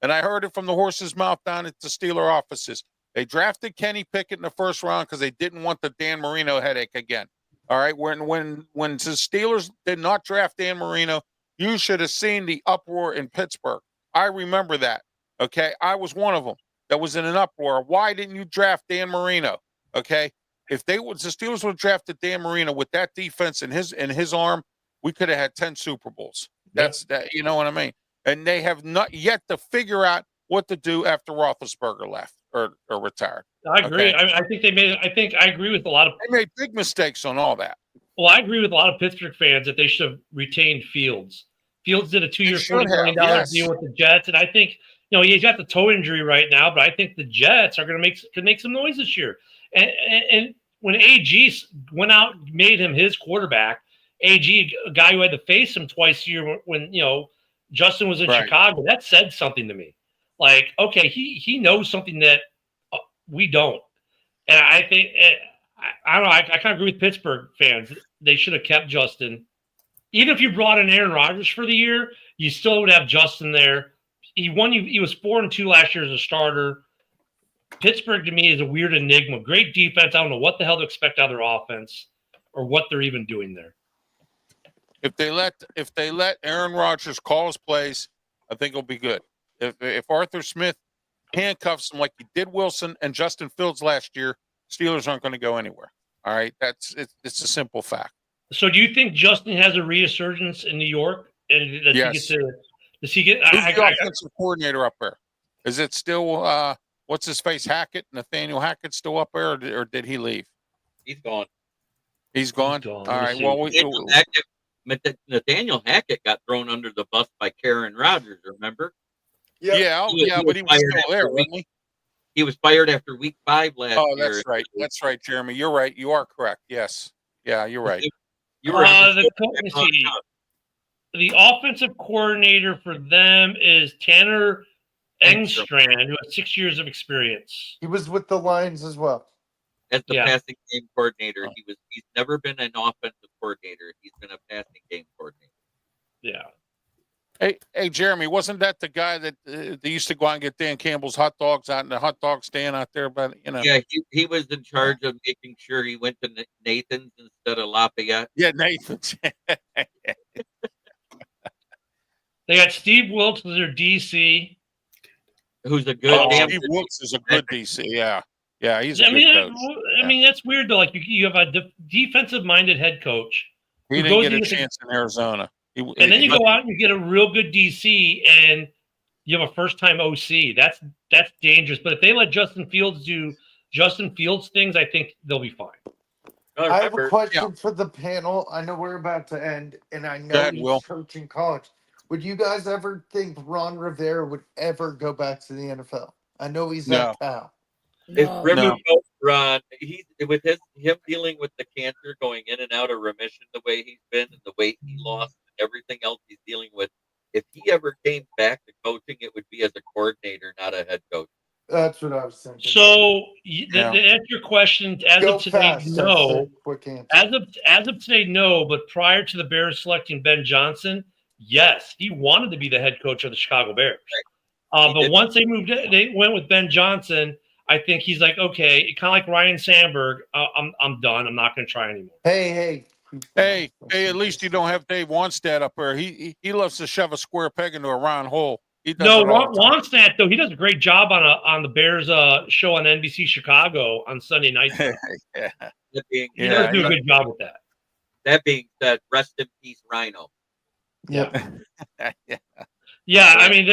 And I heard it from the horse's mouth down at the Steeler offices. They drafted Kenny Pickett in the first round because they didn't want the Dan Marino headache again. All right. When the Steelers did not draft Dan Marino, you should have seen the uproar in Pittsburgh. I remember that. Okay, I was one of them that was in an uproar. Why didn't you draft Dan Marino? Okay, if the Steelers would have drafted Dan Marino with that defense and his arm, we could have had 10 Super Bowls. That's that. You know what I mean? And they have not yet to figure out what to do after Roethlisberger left or retired. I agree. Okay? I think they made. I think I agree with a lot of. They made big mistakes on all that. Well, I agree with a lot of Pittsburgh fans that they should have retained Fields. Fields did a 2-year, $40 million deal with the Jets, and I think he's got the toe injury right now, but I think the Jets are going to make some noise this year. And when AG went out and made him his quarterback, AG, a guy who had to face him twice a year when Justin was in Chicago, that said something to me. Like, okay, he knows something that we don't, and I think I don't know. I kind of agree with Pittsburgh fans. They should have kept Justin. Even if you brought in Aaron Rodgers for the year, you still would have Justin there. He was 4-2 last year as a starter. Pittsburgh to me is a weird enigma. Great defense. I don't know what the hell to expect out of their offense or what they're even doing there. If they let Aaron Rodgers call his plays, I think it'll be good. If Arthur Smith handcuffs him like he did Wilson and Justin Fields last year, Steelers aren't going to go anywhere. All right, it's a simple fact. So, do you think Justin has a resurgence in New York? And yes. Does he get? Who's the offensive coordinator up there? Is it still what's his face Hackett? Nathaniel Hackett still up there, or did he leave? He's gone. He's gone. All right. Well, Nathaniel Hackett got thrown under the bus by Karen Rodgers. Remember? Yeah, but he was still there, wasn't he? He was fired after week 5 last year. Oh, that's right. That's right, Jeremy. You're right. You are correct. Yes. Yeah, you're right. The offensive coordinator for them is Tanner Engstrand, who has 6 years of experience. He was with the Lions as well. As the passing game coordinator, he's never been an offensive coordinator. He's been a passing game coordinator. Yeah. Hey, Jeremy, wasn't that the guy that they used to go out and get Dan Campbell's hot dogs out in the hot dog stand out there? But yeah, he was in charge of making sure he went to Nathan's instead of Lafayette. Yeah, Nathan's. They got Steve Wilkes as their DC, who's a good. Steve Wilkes is a good DC. Yeah, he's a good coach. I mean, that's weird though. Like you have a defensive-minded head coach. He didn't get a chance in Arizona. And then you go out and you get a real good DC, and you have a first-time OC. That's dangerous. But if they let Justin Fields do Justin Fields things, I think they'll be fine. I have a question for the panel. I know we're about to end, and I know he's coaching college. Would you guys ever think Ron Rivera would ever go back to the NFL? I know he's at Cal. If Rivera goes Ron, he's with him dealing with the cancer, going in and out of remission the way he's been and the weight he lost and everything else he's dealing with. If he ever came back to coaching, it would be as a coordinator, not a head coach. That's what I was thinking. So to answer your question, as of today, no. Quick answer. As of today, no. But prior to the Bears selecting Ben Johnson, yes, he wanted to be the head coach of the Chicago Bears. Right. But once they went with Ben Johnson. I think he's like, okay, kind of like Ryan Sandberg. I'm done. I'm not going to try anymore. Hey! At least you don't have Dave Wannstedt up there. He loves to shove a square peg into a round hole. Wannstedt though, he does a great job on the Bears show on NBC Chicago on Sunday nights. He does do a good job with that. That being said, rest in peace, Rhino. Yeah. Yeah, I mean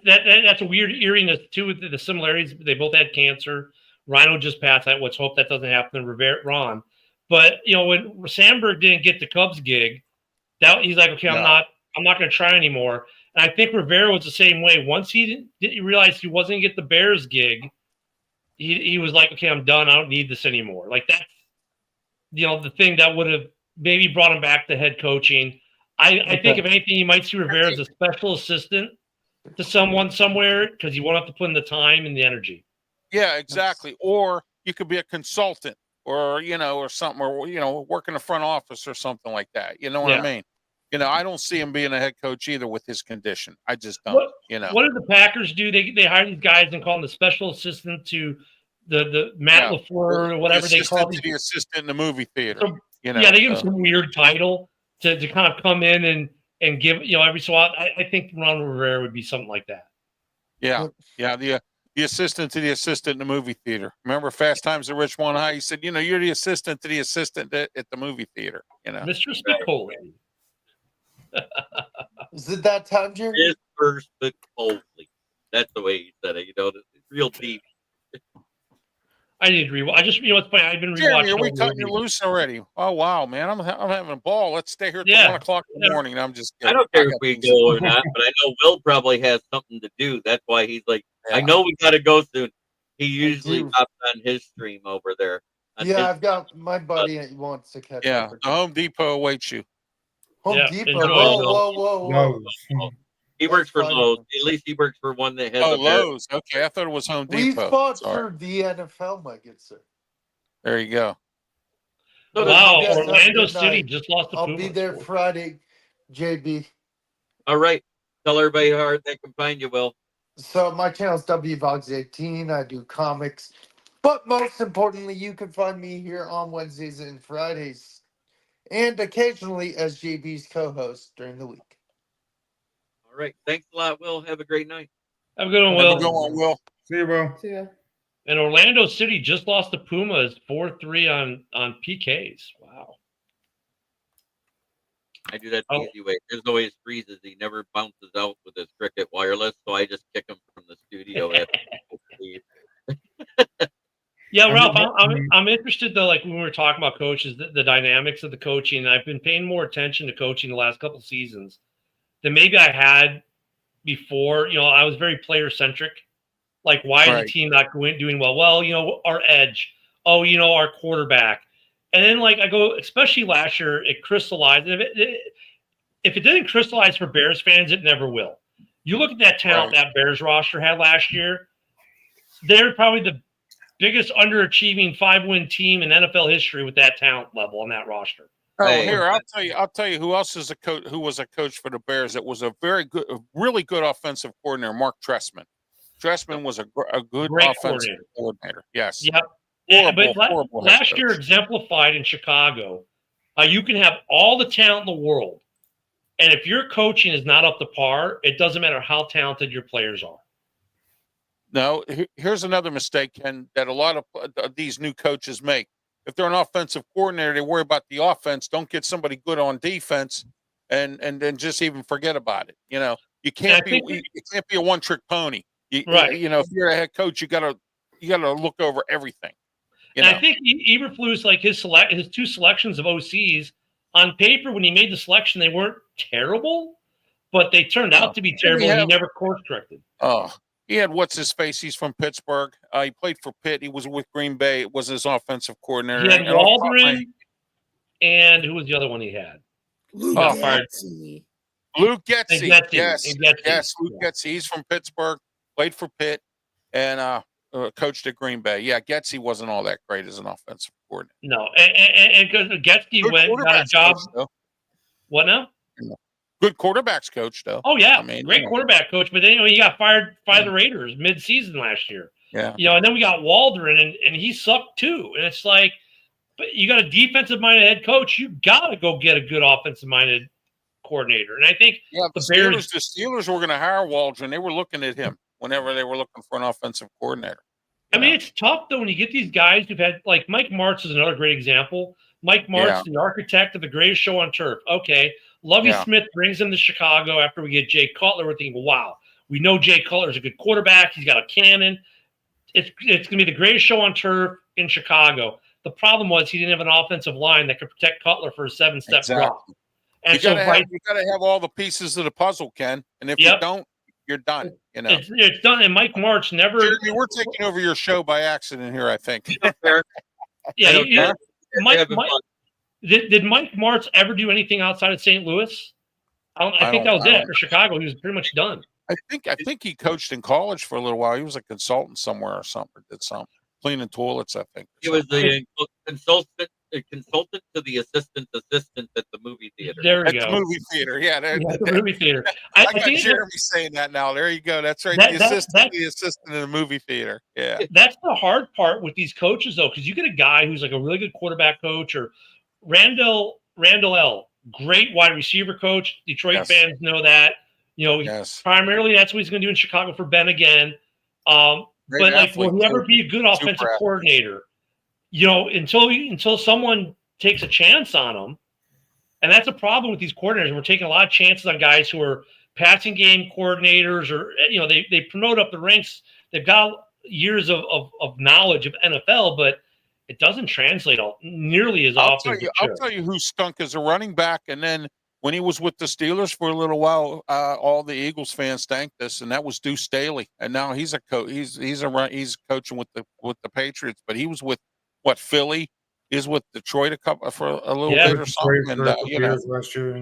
that's a weird eeriness too with the similarities. They both had cancer. Rhino just passed. Let's hope that doesn't happen to Ron. But when Sandberg didn't get the Cubs gig, he's like, okay, I'm not going to try anymore. And I think Rivera was the same way. Once he realized he wasn't going to get the Bears gig, he was like, okay, I'm done. I don't need this anymore. Like that's the thing that would have maybe brought him back to head coaching. I think if anything, you might see Rivera as a special assistant to someone somewhere because you won't have to put in the time and the energy. Yeah, exactly. Or you could be a consultant or something, or, work in the front office or something like that. You know what I mean? I don't see him being a head coach either with his condition. I just don't, What did the Packers do? They hire these guys and call them the special assistant to the Matt LaFleur or whatever they call it. The assistant in the movie theater. So, they give him some weird title to kind of come in and and give every so often. I think Ron Rivera would be something like that. Yeah, yeah. The assistant to the assistant in the movie theater. Remember Fast Times at Richmond High? He said, you're the assistant to the assistant at the movie theater. Mr. Spicoli. Is it that time, Jerry? Mr. Spicoli. That's the way he said it. Real deep. I need to rewatch. It's funny. I've been Jeremy, rewatching. are we cutting you loose already? Oh wow, man! I'm having a ball. Let's stay here till 1 o'clock in the morning. I'm just kidding. I don't care if we go or not, but I know Will probably has something to do. That's why he's like, I know we got to go soon. He usually hops on his stream over there. Yeah, I've got my buddy wants to catch up. The Home Depot awaits you. Home Depot. Whoa. He works for Lowe's. At least he works for one that has Lowe's. Okay, I thought it was Home Depot. We sponsor the NFL, my good sir. There you go. Wow, Orlando City just lost the I'll be there Friday, JB. All right. Tell everybody how they can find you, Will. So my channel's WVogs18. I do comics. But most importantly, you can find me here on Wednesdays and Fridays. And occasionally as JB's co-host during the week. All right. Thanks a lot, Will. Have a great night. Have a good one, Will. Have a good one, Will. See you, Will. See ya. And Orlando City just lost the Pumas 4-3 on PKs. Wow. I do that the easy way. There's always freezes. He never bounces out with his cricket wireless, so I just kick him from the studio. Yeah, Ralph, I'm interested though. Like when we were talking about coaches, the dynamics of the coaching. I've been paying more attention to coaching the last couple of seasons than maybe I had before. I was very player centric. Like, why is the team not doing well? Well, our edge. Oh, our quarterback. And then, I go, especially last year, it crystallized. If it didn't crystallize for Bears fans, it never will. You look at that talent that Bears roster had last year. They're probably the biggest underachieving 5-win team in NFL history with that talent level on that roster. Oh, here I'll tell you who else is a coach. Who was a coach for the Bears? That was a really good offensive coordinator, Mark Trestman. Trestman was a good offensive coordinator. Yes. Yep. But last year exemplified in Chicago. You can have all the talent in the world, and if your coaching is not up to par, it doesn't matter how talented your players are. No, here's another mistake, Ken, that a lot of these new coaches make. If they're an offensive coordinator, they worry about the offense. Don't get somebody good on defense, and then just even forget about it. You can't be a one-trick pony. If you're a head coach, you gotta look over everything. I think Eberflus, his two selections of OCs on paper, when he made the selection, they weren't terrible, but they turned out to be terrible. And he never course corrected. Oh, he had what's his face? He's from Pittsburgh. He played for Pitt. He was with Green Bay. It was his offensive coordinator. He had Waldron, and who was the other one he had? Luke Getsy. Luke Getsy. Yes, Luke Getsy. He's from Pittsburgh. Played for Pitt, and coached at Green Bay. Yeah, Getsy wasn't all that great as an offensive coordinator. No, and because Getsy got a job. What now? Good quarterbacks coach, though. Oh yeah, great quarterback coach. But then he got fired by the Raiders mid-season last year. Yeah, and then we got Waldron, and he sucked too. And it's like, but you got a defensive-minded head coach. You got to go get a good offensive-minded coordinator. And I think the Steelers were going to hire Waldron. They were looking at him whenever they were looking for an offensive coordinator. I mean, it's tough, though, when you get these guys who've had, like Mike Martz is another great example. Mike Martz, the architect of the greatest show on turf. Okay, Lovie Smith brings him to Chicago after we get Jay Cutler. We're thinking, wow, we know Jay Cutler is a good quarterback. He's got a cannon. It's going to be the greatest show on turf in Chicago. The problem was he didn't have an offensive line that could protect Cutler for a 7-step drop. And you got to have all the pieces of the puzzle, Ken. And if you don't, you're done. It's done. And Mike Martz never. Jeremy, we're taking over your show by accident here, I think. Did Mike Martz ever do anything outside of St. Louis? I think that was it for Chicago. He was pretty much done. I think he coached in college for a little while. He was a consultant somewhere or something. Or did something cleaning toilets. I think he was the consultant to the assistant at the movie theater. There we go. The movie theater, the movie theater. I got Jeremy saying that now. There you go. That's right. The assistant in the movie theater. Yeah. That's the hard part with these coaches, though, because you get a guy who's like a really good quarterback coach, or Randall L. great wide receiver coach. Detroit Yes. fans know that. You know, Yes. primarily that's what he's going to do in Chicago for Ben again. Great But like, athlete, will he ever too. be a good offensive athlete. coordinator? You know, until someone takes a chance on him, and that's a problem with these coordinators. We're taking a lot of chances on guys who are passing game coordinators, or you know, they promote up the ranks. They've got years of knowledge of NFL, but it doesn't translate nearly as often as it should. I'll tell you who stunk as a running back, and then when he was with the Steelers for a little while, all the Eagles fans thanked us, and that was Deuce Staley. And now he's a coach. He's coaching with the Patriots, but he was with Philly. He's with Detroit for a little bit or something. And you know, last year,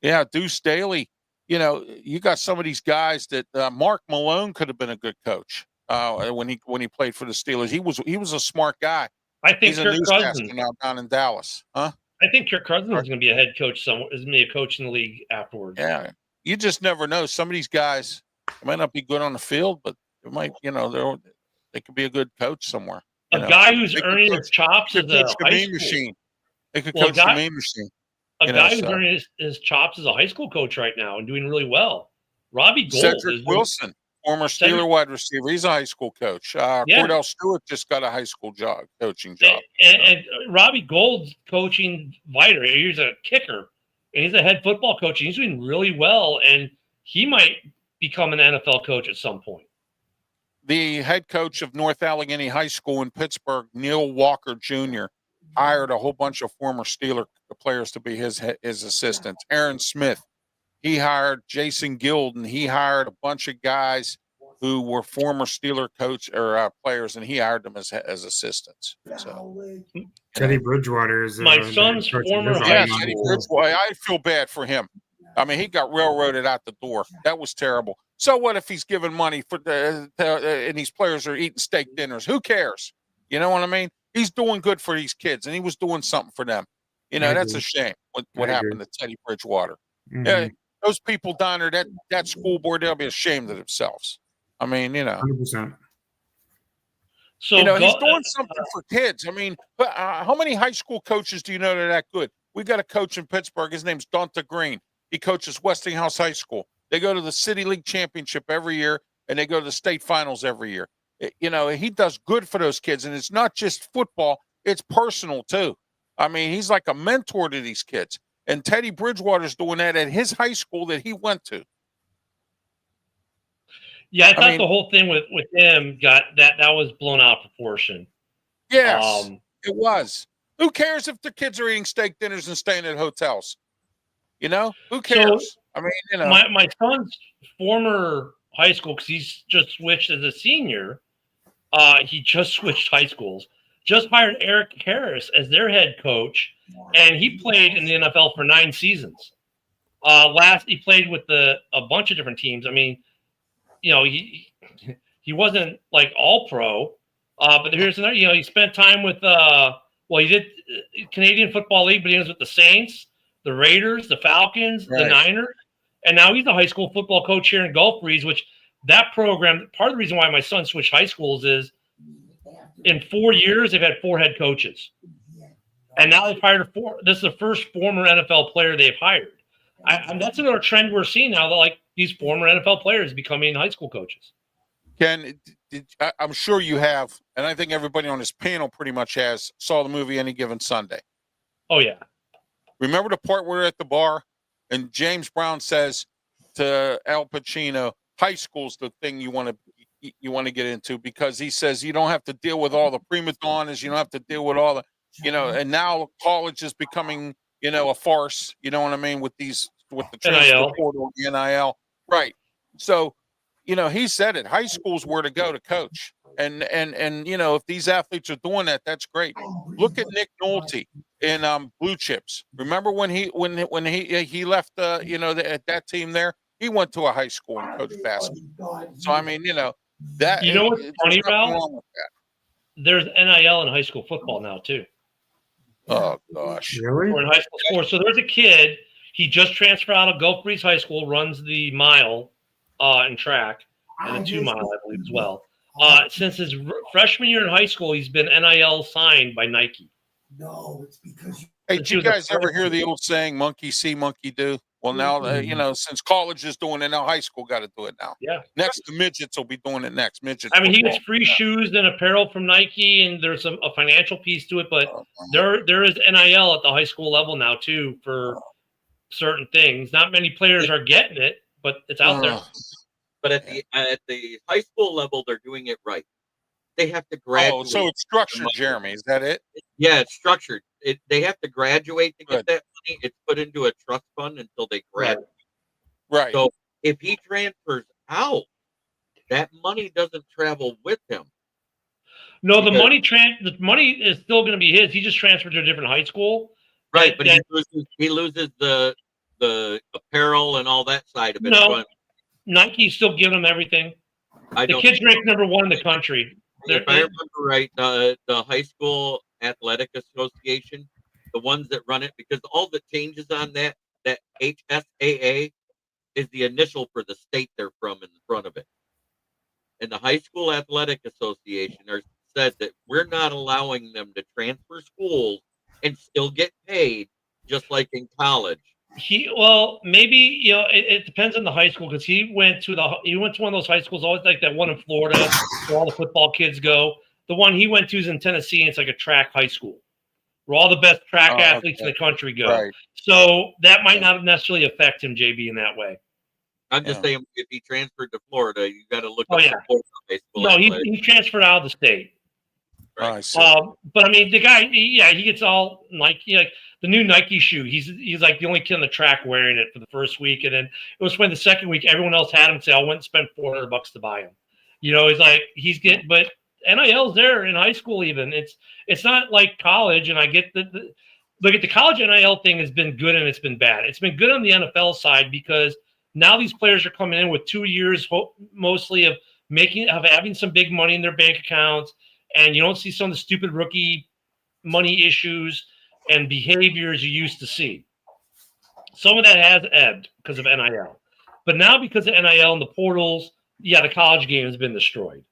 yeah, Deuce Staley. You know, you got some of these guys that Mark Malone could have been a good coach when he played for the Steelers. He was a smart guy. I think He's a Kirk newscaster Cousins now down in Dallas, huh? I think Kirk Cousins is going to be a head coach somewhere. Is going to be a coach in the league afterwards. Yeah, you just never know. Some of these guys might not be good on the field, but they might, you know, they could be a good coach somewhere. A guy who's earning his chops as a high school machine. They could coach the main machine. A guy who's earning his chops as a high school coach right now and doing really well. Robbie Gould. Cedric Wilson, former Steeler wide receiver. He's a high school coach. Cordell Stewart just got a high school coaching job. And Robbie Gould's coaching Viter. He's a kicker, and he's a head football coach. And he's doing really well, and he might become an NFL coach at some point. The head coach of North Allegheny High School in Pittsburgh, Neil Walker Jr., hired a whole bunch of former Steeler players to be his assistants. Aaron Smith, he hired Jason Guild, and he hired a bunch of guys who were former Steeler coach or players, and he hired them as assistants. So, Teddy Bridgewater is my son's former. Teddy Bridgewater. I feel bad for him. I mean, he got railroaded out the door. That was terrible. So what if he's giving money for and these players are eating steak dinners? Who cares? You know what I mean? He's doing good for these kids, and he was doing something for them. You know, that's a shame what happened to Teddy Bridgewater. Mm-hmm. Yeah, those people down there, that school board, they'll be ashamed of themselves. I mean, you know. 100%. So you know, he's doing something for kids. I mean, how many high school coaches do you know that are that good? We got a coach in Pittsburgh. His name's Donta Green. He coaches Westinghouse High School. They go to the City League Championship every year, and they go to the state finals every year. You know, he does good for those kids, and it's not just football. It's personal, too. I mean, he's like a mentor to these kids. And Teddy Bridgewater's doing that at his high school that he went to. Yeah, I thought the whole thing with him that was blown out of proportion. Yes, it was. Who cares if the kids are eating steak dinners and staying at hotels? You know, who cares? So, I mean, you know, my son's former high school, because he's just switched as a senior. He just switched high schools. Just hired Eric Harris as their head coach, and he played in the NFL for 9 seasons. He played with a bunch of different teams. I mean, you know, he wasn't like all pro, but here's another. You know, he spent time with he did Canadian Football League, but he was with the Saints, the Raiders, the Falcons, the Niners, and now he's a high school football coach here in Gulf Breeze. Which that program, part of the reason why my son switched high schools is in 4 years they've had 4 head coaches, and now they've hired 4. This is the first former NFL player they've hired. And that's another trend we're seeing now, that like these former NFL players becoming high school coaches. Ken, I'm sure you have, and I think everybody on this panel pretty much saw the movie Any Given Sunday. Oh, yeah. Remember the part where we're at the bar and James Brown says to Al Pacino, high school's the thing you want to get into, because he says you don't have to deal with all the prima donnas, you don't have to deal with all the, you know, and now college is becoming, you know, a farce, you know what I mean, with the transfer portal, the NIL. Right. So, you know, he said it. High school's where to go to coach. And you know, if these athletes are doing that, that's great. Look at Nick Nolte in Blue Chips. Remember when he left you know, at that team there? He went to a high school and coached basketball. So I mean, you know, that, you know what's funny, Ralph? There's NIL in high school football now too. Oh gosh. Really? Or in high school sports. So there's a kid, he just transferred out of Gulf Breeze High School, runs the mile in track and the 2 mile, I believe, as well. Since his freshman year in high school, he's been NIL signed by Nike. No, it's because Hey, since did he you was a guys ever hear freshman. the old saying, monkey see, monkey do? Well, now, since college is doing it, now high school got to do it now. Yeah. Next, the midgets will be doing it next. Midgets. I mean, he football. gets free shoes and apparel from Nike, and there's a financial piece to it. But there is NIL at the high school level now too for certain things. Not many players are getting it, but it's out there. But at the high school level, they're doing it right. They have to graduate. Oh, so it's structured, Jeremy. Is that it? Yeah, it's structured. They have to graduate to Good. get that money. It's put into a trust fund until they graduate. Right. So if he transfers out, that money doesn't travel with him. No, the money is still going to be his. He just transferred to a different high school. Right, but he loses the apparel and all that side of it. No, Nike's still giving him everything. The kid's ranked #1 in the country. If I remember right, the high school athletic association, the ones that run it, because all the changes on that HSAA is the initial for the state they're from in front of it. And the high school athletic association said that we're not allowing them to transfer schools and still get paid just like in college. Maybe it depends on the high school, because he went to one of those high schools, always like that one in Florida where all the football kids go. The one he went to is in Tennessee, and it's like a track high school where all the best track athletes in the country go. Right. So that might not necessarily affect him, JB, in that way. I'm just saying, if he transferred to Florida, you got to look up the Florida high school. No, he transferred out of the state. Right. But I mean, the guy, he gets all Nike, like the new Nike shoe. He's like the only kid on the track wearing it for the first week, and then it was when the second week everyone else had him. Say, I went and spent $400 to buy him. He's like but NIL's there in high school even. It's not like college, and I get look at the college NIL thing has been good and it's been bad. It's been good on the NFL side because now these players are coming in with 2 years mostly of having some big money in their bank accounts, and you don't see some of the stupid rookie money issues and behaviors you used to see. Some of that has ebbed because of NIL. But now because of NIL and the portals, the college game has been destroyed.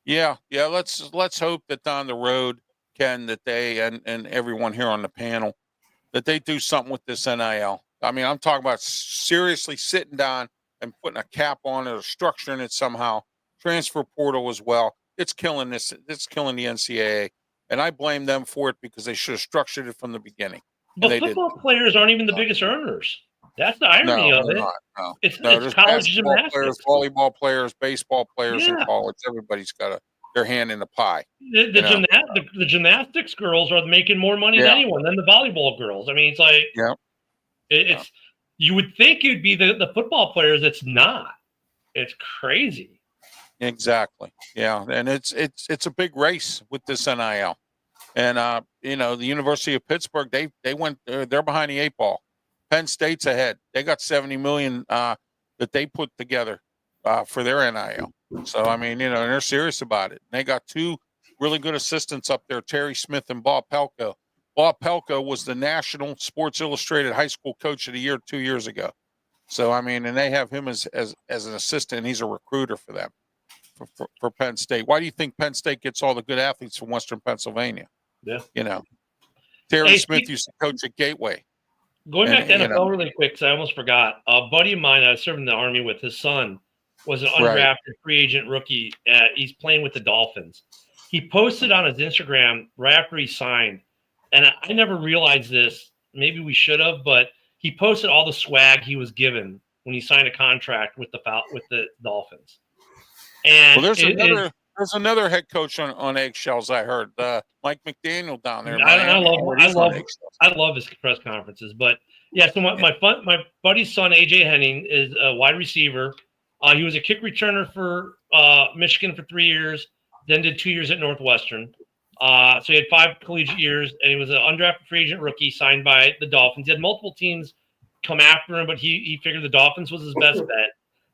Yeah. Let's hope that down the road, Ken, that they and everyone here on the panel, that they do something with this NIL. I mean, I'm talking about seriously sitting down and putting a cap on it or structuring it somehow. Transfer portal as well. It's killing this. It's killing the NCAA. And I blame them for it because they should have structured it from the beginning. But football players aren't even the biggest earners. That's the irony of it. No. It's there's college gymnastics. Players, volleyball players, baseball players in college. Everybody's got their hand in the pie. The gymnastics girls are making more money than anyone, than the volleyball girls. I mean, it's like you would think it'd be the football players. It's not. It's crazy. Exactly. Yeah, and it's a big race with this NIL, and the University of Pittsburgh they're behind the 8 ball. Penn State's ahead. They got $70 million that they put together for their NIL. So I mean, they're serious about it. They got 2 really good assistants up there, Terry Smith and Bob Pelko. Bob Pelko was the National Sports Illustrated High School Coach of the Year 2 years ago. So I mean, and they have him as an assistant, and he's a recruiter for them. For Penn State. Why do you think Penn State gets all the good athletes from Western Pennsylvania? Yeah. Terry Smith used to coach at Gateway. Going back to NFL really quick, because I almost forgot. A buddy of mine I was serving in the Army with, his son was an undrafted free agent rookie. He's playing with the Dolphins. He posted on his Instagram right after he signed, and I never realized this. Maybe we should have, but he posted all the swag he was given when he signed a contract with the Dolphins. And there's another head coach on eggshells. I heard Mike McDaniel down there. I love his press conferences. But so my buddy's son AJ Henning is a wide receiver. He was a kick returner for Michigan for 3 years, then did 2 years at Northwestern. So he had 5 collegiate years, and he was an undrafted free agent rookie signed by the Dolphins. He had multiple teams come after him, but he figured the Dolphins was his best bet.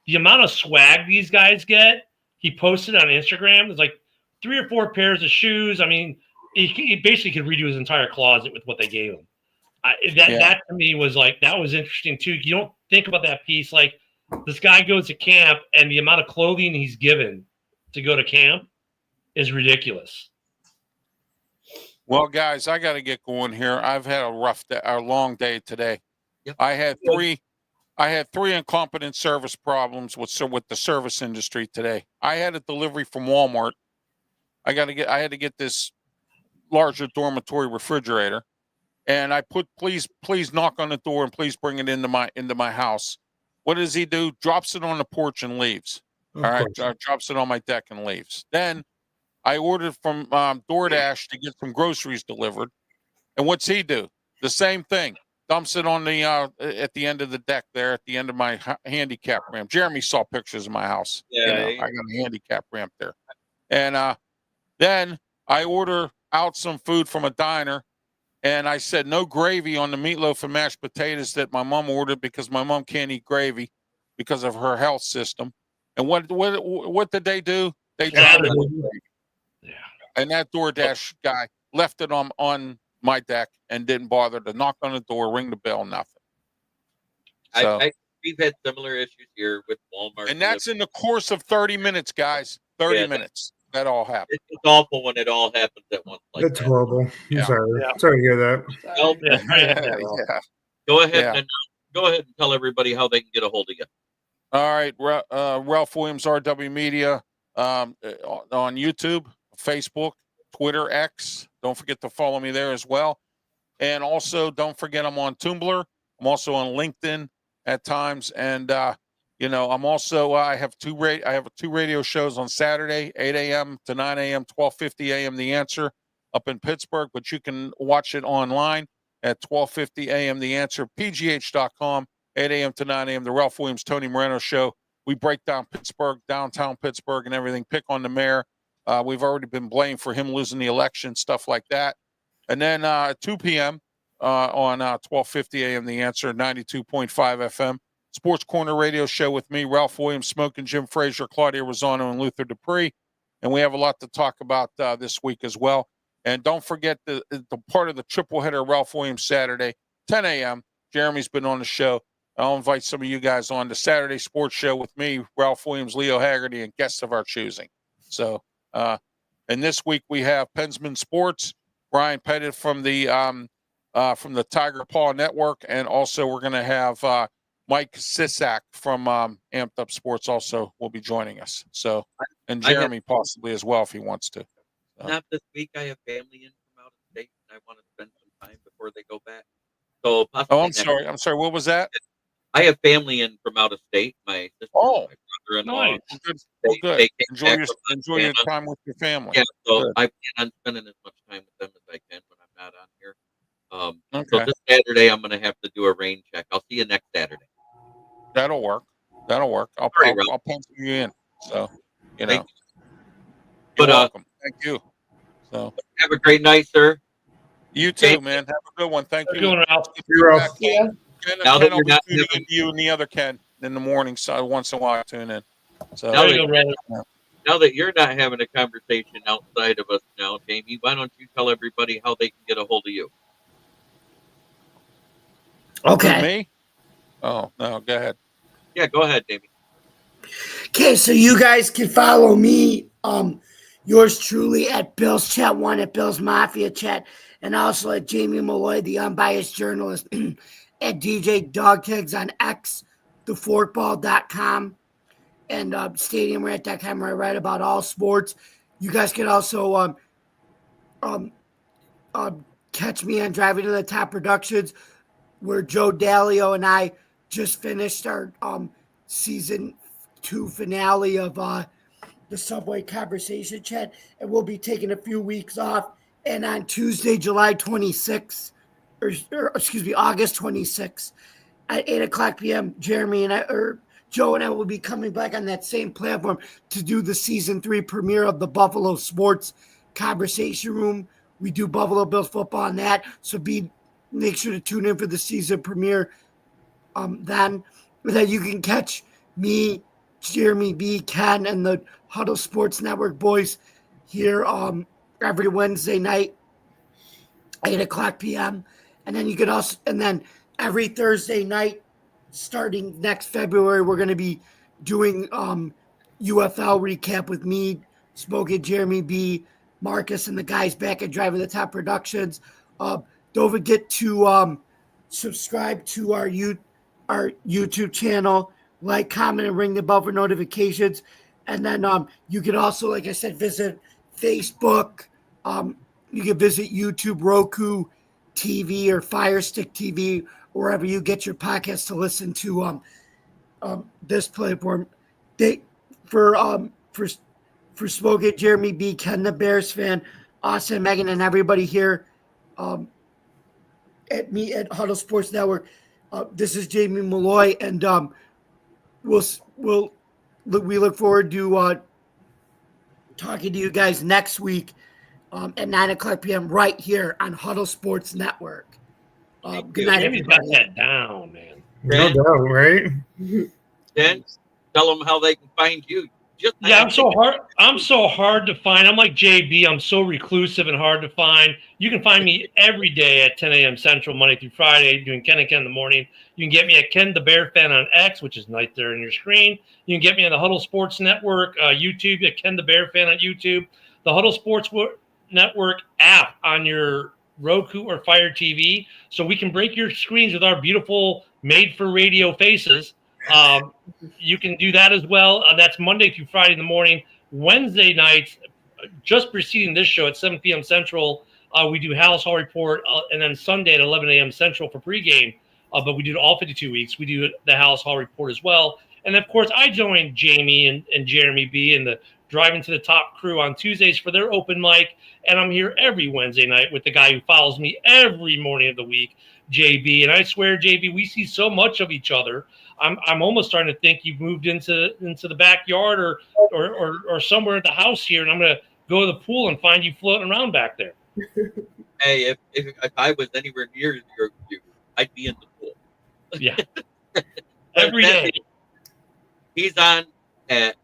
The amount of swag these guys get. He posted on Instagram. There's like 3 or 4 pairs of shoes. I mean, he basically could redo his entire closet with what they gave him. That to me was like, that was interesting too. You don't think about that piece. Like, this guy goes to camp and the amount of clothing he's given to go to camp is ridiculous. Well, guys, I got to get going here. I've had a rough day, a long day today. Yep. I had three incompetent service problems with the service industry today. I had a delivery from Walmart. I had to get this larger dormitory refrigerator, and I put please knock on the door and please bring it into my house. What does he do? Drops it on the porch and leaves. Of All right, course. drops it on my deck and leaves. Then I ordered from DoorDash to get some groceries delivered. And what's he do? The same thing. Dumps it on the at the end of the deck there, at the end of my handicap ramp. Jeremy saw pictures of my house. Yeah, I got a handicap ramp there. And then I order out some food from a diner, and I said no gravy on the meatloaf and mashed potatoes that my mom ordered because my mom can't eat gravy because of her health system. And what did they do? They dropped it. Yeah. And that DoorDash guy left it on my deck and didn't bother to knock on the door, ring the bell, nothing. So, We've had similar issues here with Walmart. and that's in the course of 30 minutes, guys. 30 minutes. That all happened. It's awful when it all happens at once like That's that. horrible. I'm Yeah. sorry. Yeah. Sorry to hear that. Well, Yeah. go ahead Yeah. and go ahead and tell everybody how they can get a hold of you. All right. Ralph Williams, RW Media, on YouTube, Facebook, Twitter, X. Don't forget to follow me there as well. And also, don't forget I'm on Tumblr. I'm also on LinkedIn at times. And, I'm also, I have two radio shows on Saturday, 8 a.m. to 9 a.m., 12:50 a.m. The Answer up in Pittsburgh. But you can watch it online at 12:50 a.m. The Answer, pgh.com, 8 a.m. to 9 a.m. The Ralph Williams, Tony Moreno Show. We break down Pittsburgh, downtown Pittsburgh and everything, pick on the mayor. We've already been blamed for him losing the election, stuff like that. And then 2 p.m. On 12:50 a.m. The Answer, 92.5 FM. Sports Corner Radio Show with me, Ralph Williams, Smoking Jim Frazier, Claudia Rosano, and Luther Dupree. And we have a lot to talk about this week as well. And don't forget the part of the triple header, Ralph Williams Saturday, 10 a.m. Jeremy's been on the show. I'll invite some of you guys on the Saturday Sports Show with me, Ralph Williams, Leo Haggerty, and guests of our choosing. So, and this week we have Pensman Sports, Brian Pettit from the Tiger Paw Network, and also we're going to have Mike Sisak from Amped Up Sports also will be joining us. So, and Jeremy possibly as well if he wants to. Not this week. I have family in from out of state, and I want to spend some time before they go back. So, I'm sorry. I'm sorry. What was that? I have family in from out of state. My sister, my brother-in-law. Nice. Good. They Enjoy your time with your family. Yeah, so Good. I plan on spending as much time with them as I can when I'm not on here. Okay. So this Saturday, I'm going to have to do a rain check. I'll see you next Saturday. That'll work. I'll pencil you in. So, Thank you. You're But welcome. Thank you. So, have a great night, sir. you too, Thank man. Have a good one. Thank Good you. one, Ralph. You're off. Yeah. Ken Now that will you're be not tuning having- into you and the other Ken in the morning. So once in a while, I tune in. So Now There you go, brother. Now that you're not having a conversation outside of us now, Jamie, why don't you tell everybody how they can get a hold of you? Okay. me? Oh no, go ahead. Yeah, go ahead, Jamie. Okay, so you guys can follow me, yours truly at Bill's Chat 1 at Bill's Mafia Chat, and also at Jamie Malloy, the unbiased journalist, at DJ Dogtags on X, theforkball.com, and stadiumrant.com, where I write about all sports. You guys can also catch me on Driving to the Top Productions, where Joe Dalio and I just finished our season 2 finale of the Subway Conversation Chat, and we'll be taking a few weeks off. And on Tuesday, July 26th, August 26th, at 8 o'clock p.m., Joe and I will be coming back on that same platform to do the season 3 premiere of the Buffalo Sports Conversation Room. We do Buffalo Bills football on that, so make sure to tune in for the season premiere. Then you can catch me, Jeremy B, Ken, and the Huddle Sports Network boys here every Wednesday night, 8 o'clock p.m. And then you can also, and then every Thursday night, starting next February, we're going to be doing UFL recap with me, Smoking Jeremy B, Marcus and the guys back at Driving the Top Productions. Don't forget to subscribe to our YouTube channel, like, comment, and ring the bell for notifications. And then you can also, like I said, visit Facebook. You can visit YouTube, Roku TV, or Fire Stick TV, wherever you get your podcasts to listen to this platform. For Smoke, Jeremy B, Ken the Bears fan, Austin, Megan, and everybody here at Huddle Sports Network. This is Jamie Malloy, and we look forward to talking to you guys next week at 9:00 p.m. right here on Huddle Sports Network. Good night, Jamie's got everybody. that down, man. No doubt, right? Then tell them how they can find you. Yeah, I'm so hard to find. I'm like JB. I'm so reclusive and hard to find. You can find me every day at 10 a.m. Central, Monday through Friday, doing Ken and Ken in the morning. You can get me at Ken the Bear Fan on X, which is right there on your screen. You can get me on the Huddle Sports Network, YouTube, at Ken the Bear Fan on YouTube. The Huddle Sports Network app on your Roku or Fire TV, so we can break your screens with our beautiful made-for-radio faces. You can do that as well. That's Monday through Friday in the morning. Wednesday nights, just preceding this show at 7 p.m. Central, we do House Hall Report, and then Sunday at 11 a.m. Central for pregame. But we do it all 52 weeks. We do the House Hall Report as well. And, of course, I joined Jamie and Jeremy B. and the Driving to the Top crew on Tuesdays for their open mic. And I'm here every Wednesday night with the guy who follows me every morning of the week, JB. And I swear, JB, we see so much of each other. I'm almost starting to think you've moved into the backyard or somewhere at the house here, and I'm gonna go to the pool and find you floating around back there. Hey, if I was anywhere near you, I'd be in the pool. Yeah, every day. He's on at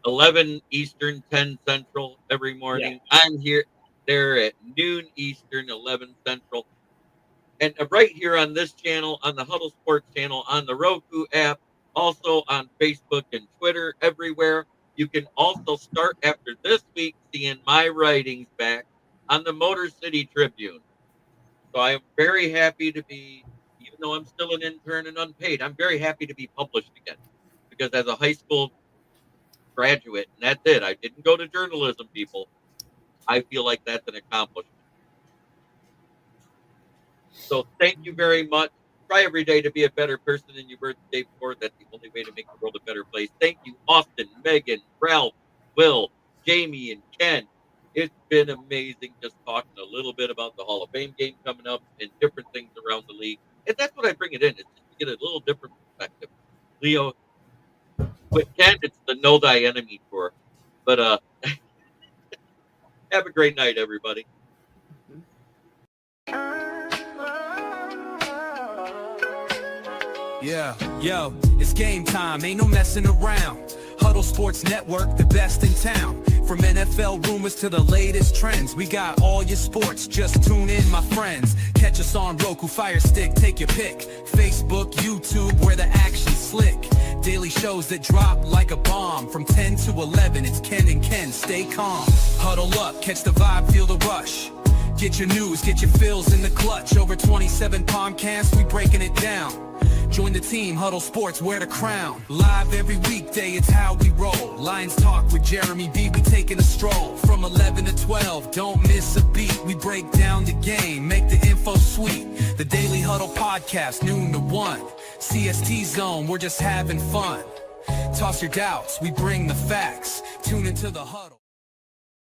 11 Eastern, 10 Central every morning. Yeah. I'm there at noon Eastern, 11 Central. And right here on this channel, on the Huddle Sports channel, on the Roku app, also on Facebook and Twitter, everywhere. You can also start after this week seeing my writings back on the Motor City Tribune. So I am very happy to be, even though I'm still an intern and unpaid, I'm very happy to be published again. Because as a high school graduate, and that's it, I didn't go to journalism, people. I feel like that's an accomplishment. So thank you very much. Try every day to be a better person than you were the day before. That's the only way to make the world a better place. Thank you, Austin, Megan, Ralph, Will, Jamie, and Ken. It's been amazing just talking a little bit about the Hall of Fame game coming up and different things around the league. And that's what I bring it in, is just to get a little different perspective. Leo, with Ken, it's the Know Thy Enemy tour. But have a great night, everybody. Yeah, yo, it's game time, ain't no messing around. Huddle Sports Network, the best in town. From NFL rumors to the latest trends, we got all your sports, just tune in, my friends. Catch us on Roku, Fire Stick, take your pick. Facebook, YouTube, where the action's slick. Daily shows that drop like a bomb. From 10 to 11, it's Ken and Ken, stay calm. Huddle up, catch the vibe, feel the rush. Get your news, get your fills in the clutch. Over 27 podcasts, we breaking it down. Join the team, Huddle Sports, wear the crown. Live every weekday, it's how we roll. Lions Talk with Jeremy B, we taking a stroll. From 11 to 12, don't miss a beat. We break down the game, make the info sweet. The Daily Huddle Podcast, noon to 1. CST Zone, we're just having fun. Toss your doubts, we bring the facts. Tune into the Huddle.